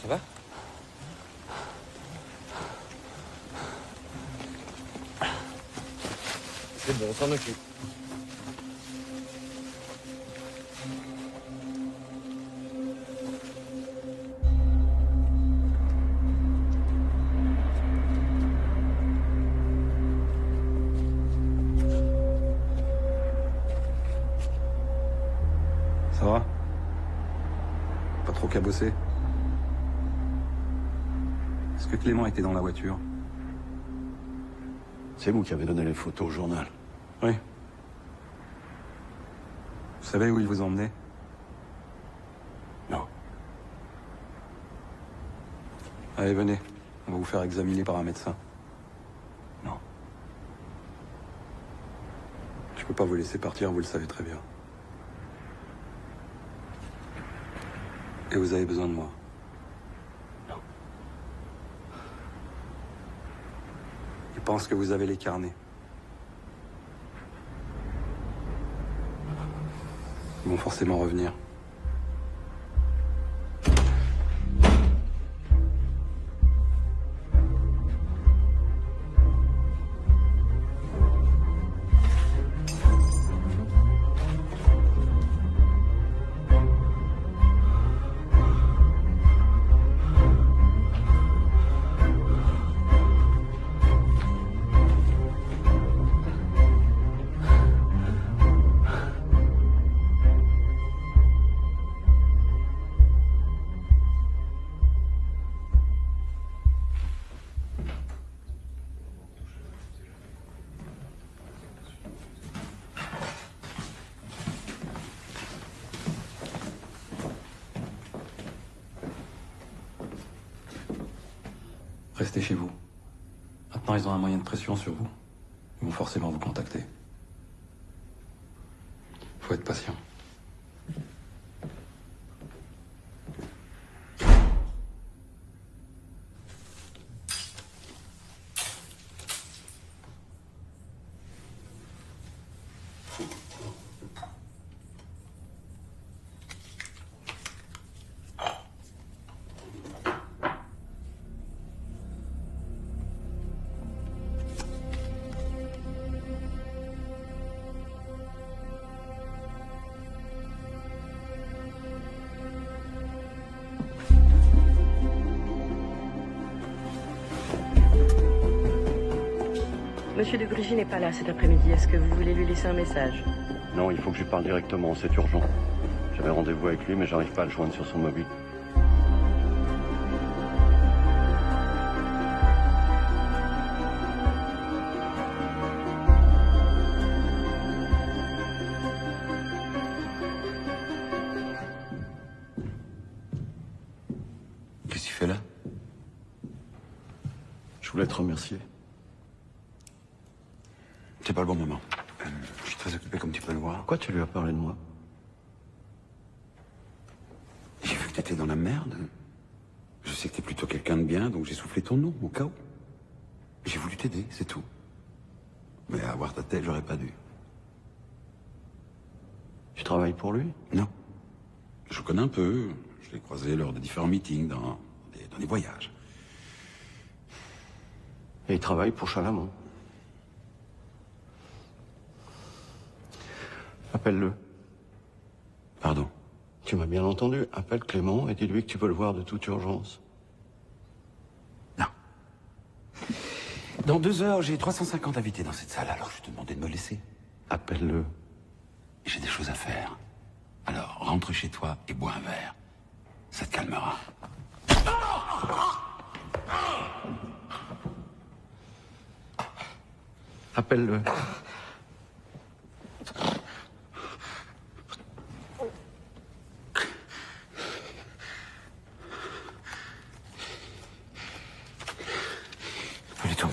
Ça va? C'est bon, on s'en occupe. Ça va? Pas trop cabossé? Est-ce que Clément était dans la voiture? C'est vous qui avez donné les photos au journal. Oui. Vous savez où ils vous ont emmené? Non. Allez, venez. On va vous faire examiner par un médecin. Non. Je peux pas vous laisser partir, vous le savez très bien. Et vous avez besoin de moi. Non. Ils pensent que vous avez les carnets. Ils vont forcément revenir. Restez chez vous. Maintenant, ils ont un moyen de pression sur vous. Ils vont forcément vous contacter. Faut être patient. Monsieur de Grugy n'est pas là cet après-midi. Est-ce que vous voulez lui laisser un message? Non, il faut que je lui parle directement, c'est urgent. J'avais rendez-vous avec lui, mais j'arrive pas à le joindre sur son mobile. Qu'est-ce qu'il fait là? Je voulais te remercier. C'est pas le bon moment. Je suis très occupé comme tu peux le voir. Pourquoi tu lui as parlé de moi? J'ai vu que t'étais dans la merde. Je sais que t'es plutôt quelqu'un de bien, donc j'ai soufflé ton nom, au cas où. J'ai voulu t'aider, c'est tout. Mais avoir ta tête, j'aurais pas dû. Tu travailles pour lui? Non. Je le connais un peu. Je l'ai croisé lors de différents meetings, dans des voyages. Et il travaille pour Chalamont. Appelle-le. Pardon? Tu m'as bien entendu. Appelle Clément et dis-lui que tu peux le voir de toute urgence. Non. Dans 2 heures, j'ai 350 invités dans cette salle, alors je te demandais de me laisser. Appelle-le. J'ai des choses à faire. Alors, rentre chez toi et bois un verre. Ça te calmera. Appelle-le. Allez, tombe.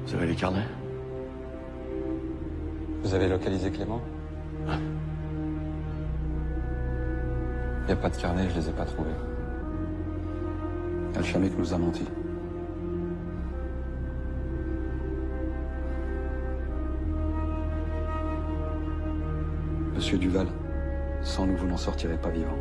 Vous avez les carnets? Vous avez localisé Clément? Il n'y a pas de carnet, je les ai pas trouvés. Alchamique nous a menti. Monsieur Duval, sans nous, vous n'en sortirez pas vivant.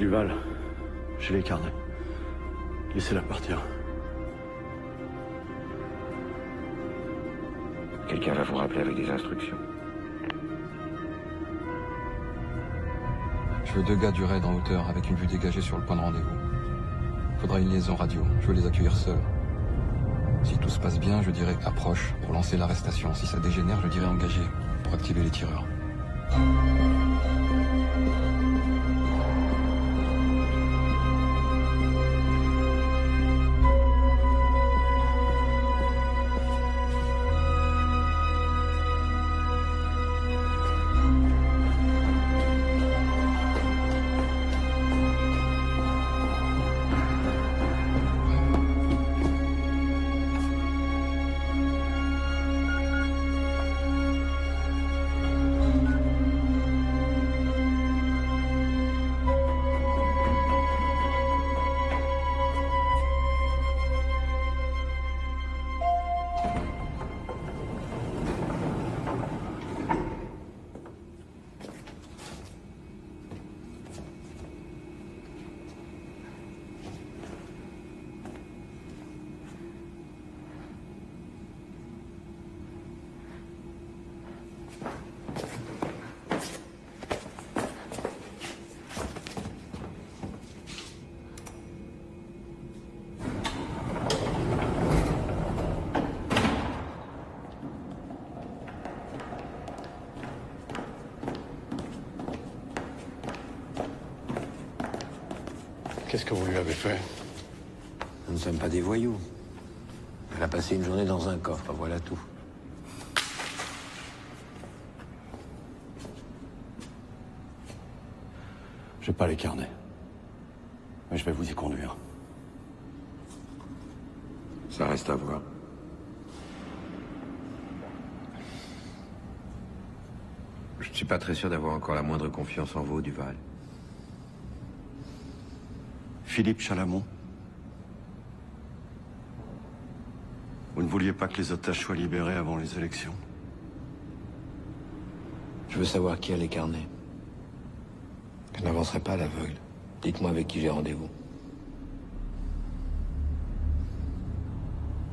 Duval. J'ai les carnets. Laissez-la partir. Quelqu'un va vous rappeler avec des instructions. Je veux 2 gars du raid en hauteur avec une vue dégagée sur le point de rendez-vous. Faudra une liaison radio. Je veux les accueillir seuls. Si tout se passe bien, je dirais approche pour lancer l'arrestation. Si ça dégénère, je dirais engagé pour activer les tireurs. Qu'est-ce que vous lui avez fait? Nous ne sommes pas des voyous. Elle a passé une journée dans un coffre, voilà tout. J'ai pas les carnets. Mais je vais vous y conduire. Ça reste à voir. Je ne suis pas très sûr d'avoir encore la moindre confiance en vous, Duval. Philippe Chalamont. Vous ne vouliez pas que les otages soient libérés avant les élections? Je veux savoir qui a les carnets. Je n'avancerai pas à l'aveugle. Dites-moi avec qui j'ai rendez-vous.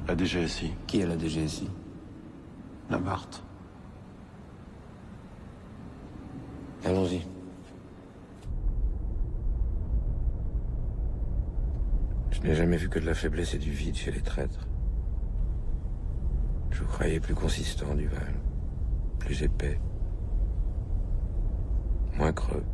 La DGSI. Qui est la DGSI? La Barthe. Allons-y. Je n'ai jamais vu que de la faiblesse et du vide chez les traîtres. Je vous croyais plus consistant, Duval. Plus épais. Moins creux.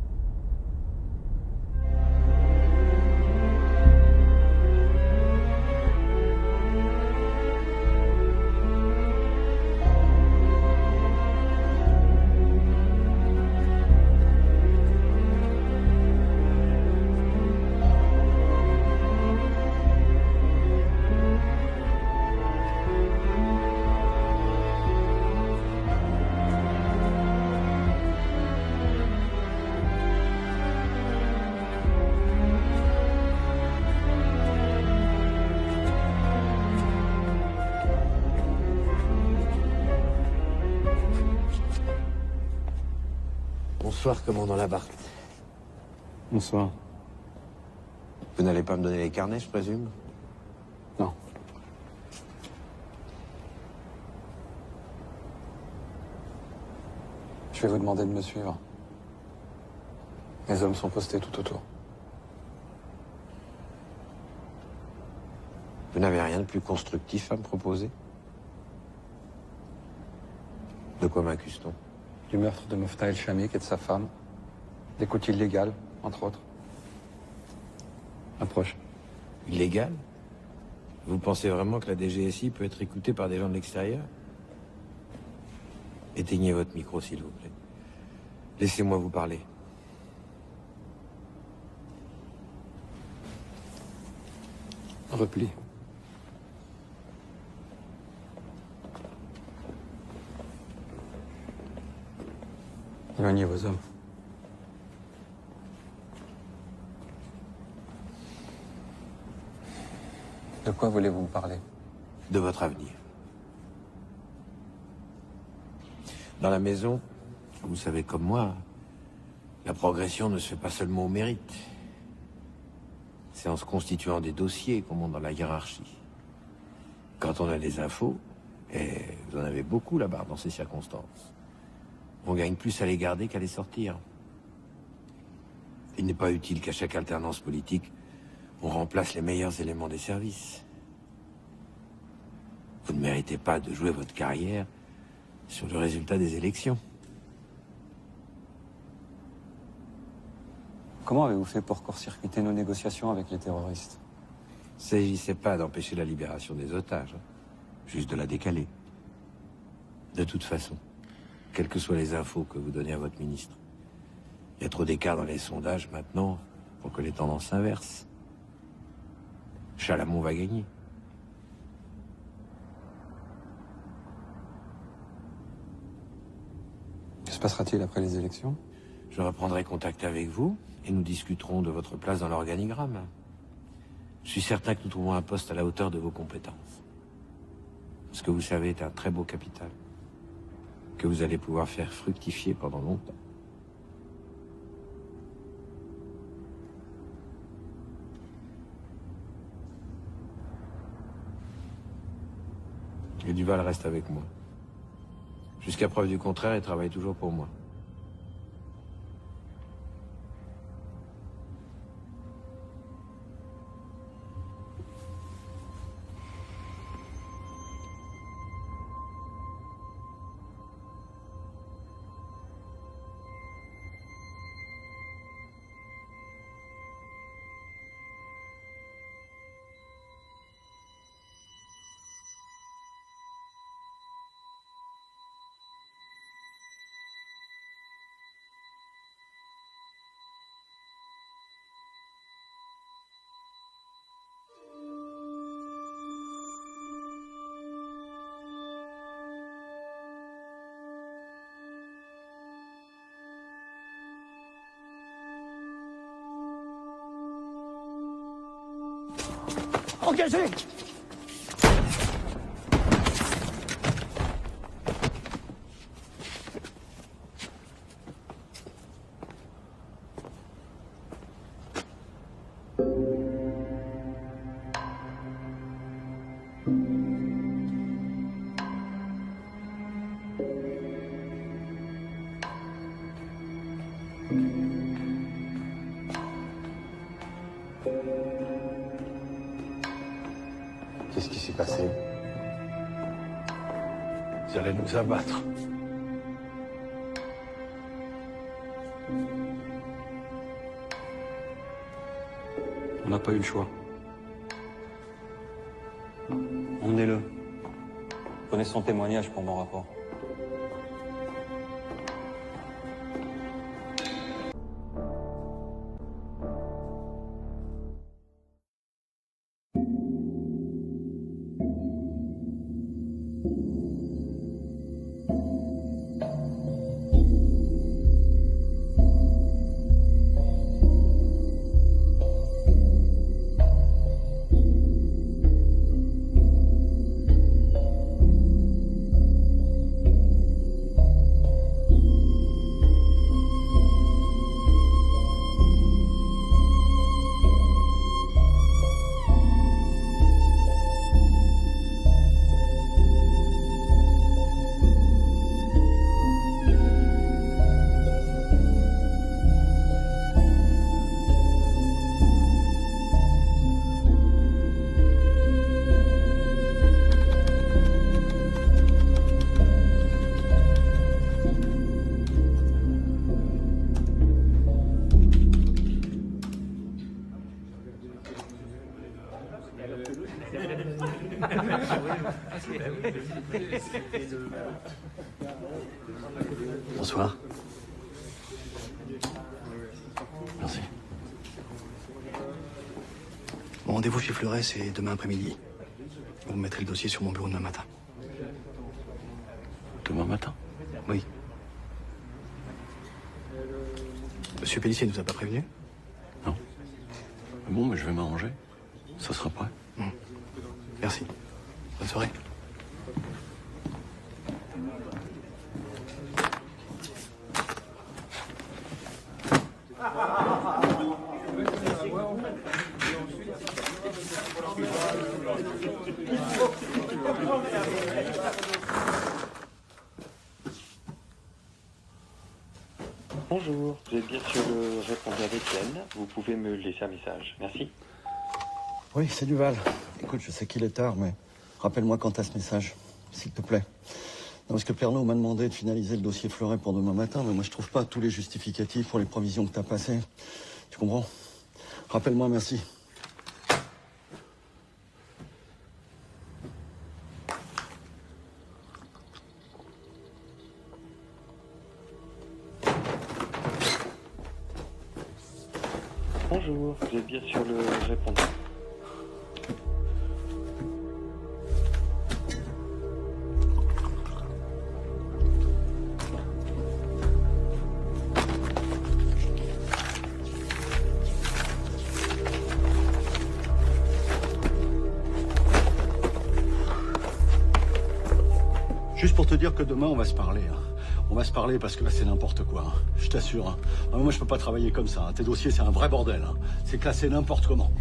Bonsoir, commandant Labarthe. Bonsoir. Vous n'allez pas me donner les carnets, je présume? Non. Je vais vous demander de me suivre. Mes hommes sont postés tout autour. Vous n'avez rien de plus constructif à me proposer? De quoi m'accuse-t-on? Du meurtre de Mofta El-Chamik et de sa femme. D'écoute illégale, entre autres. Approche. Illégal? Vous pensez vraiment que la DGSI peut être écoutée par des gens de l'extérieur? Éteignez votre micro, s'il vous plaît. Laissez-moi vous parler. Repli. Éloignez vos hommes. De quoi voulez-vous me parler? De votre avenir. Dans la maison, vous savez comme moi, la progression ne se fait pas seulement au mérite. C'est en se constituant des dossiers qu'on monte dans la hiérarchie. Quand on a des infos, et vous en avez beaucoup là-bas dans ces circonstances, on gagne plus à les garder qu'à les sortir. Il n'est pas utile qu'à chaque alternance politique, on remplace les meilleurs éléments des services. Vous ne méritez pas de jouer votre carrière sur le résultat des élections. Comment avez-vous fait pour court-circuiter nos négociations avec les terroristes? Il ne s'agissait pas d'empêcher la libération des otages, juste de la décaler. De toute façon, quelles que soient les infos que vous donnez à votre ministre, il y a trop d'écart dans les sondages maintenant pour que les tendances s'inversent. Chalamont va gagner. Que se passera-t-il après les élections? Je reprendrai contact avec vous et nous discuterons de votre place dans l'organigramme. Je suis certain que nous trouverons un poste à la hauteur de vos compétences. Ce que vous savez est un très beau capital, que vous allez pouvoir faire fructifier pendant longtemps. Et Duval reste avec moi. Jusqu'à preuve du contraire, il travaille toujours pour moi. Engagez! Qu'est-ce qui s'est passé? Ils allaient nous abattre. On n'a pas eu le choix. Emmenez-le. Prenez son témoignage pour mon rapport. Bonsoir. Merci. Mon rendez-vous chez Fleuret, c'est demain après-midi. Vous me mettrez le dossier sur mon bureau demain matin. Demain matin? Oui. Monsieur Pellissier ne vous a pas prévenu? Non. Bon, mais je vais m'arranger. Ça sera prêt. Merci. Bonne soirée. Bonjour, vous êtes bien sur le répondeur d'Étienne. Vous pouvez me laisser un message. Merci. Oui, c'est Duval. Écoute, je sais qu'il est tard, mais rappelle-moi quand t'as ce message, s'il te plaît. Non, parce que Pernod m'a demandé de finaliser le dossier Fleuret pour demain matin, mais moi je trouve pas tous les justificatifs pour les provisions que t'as passées. Tu comprends? Rappelle-moi, merci. Bonjour, vous êtes bien sur le répondeur. Juste pour te dire que demain, on va se parler. Hein. On va se parler parce que là, c'est n'importe quoi. Hein. Je t'assure. Hein. Ah, moi, je peux pas travailler comme ça. Hein. Tes dossiers, c'est un vrai bordel. Hein. C'est classé n'importe comment.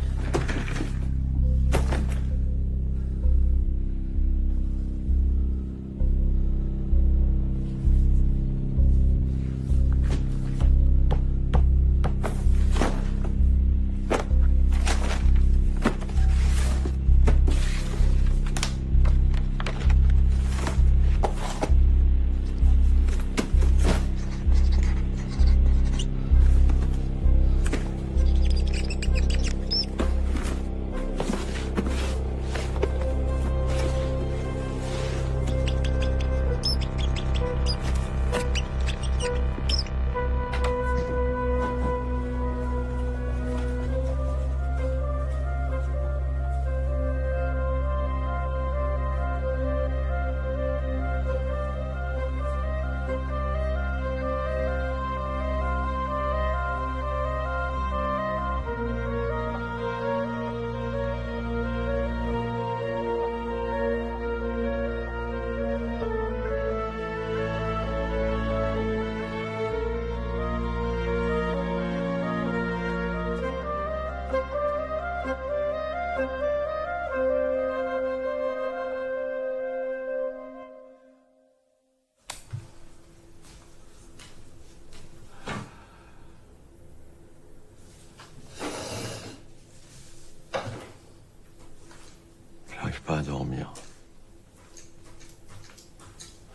J'arrive pas à dormir.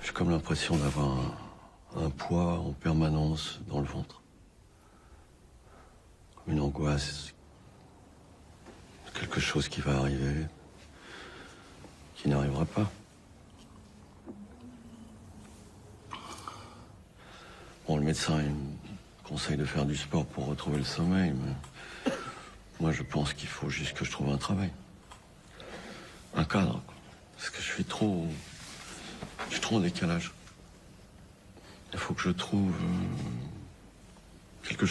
J'ai comme l'impression d'avoir un poids en permanence dans le ventre. Comme une angoisse. Quelque chose qui va arriver, qui n'arrivera pas. Bon, le médecin, il me conseille de faire du sport pour retrouver le sommeil, mais moi, je pense qu'il faut juste que je trouve un travail. Un cadre, quoi. Parce que je suis trop en décalage. Il faut que je trouve quelque chose.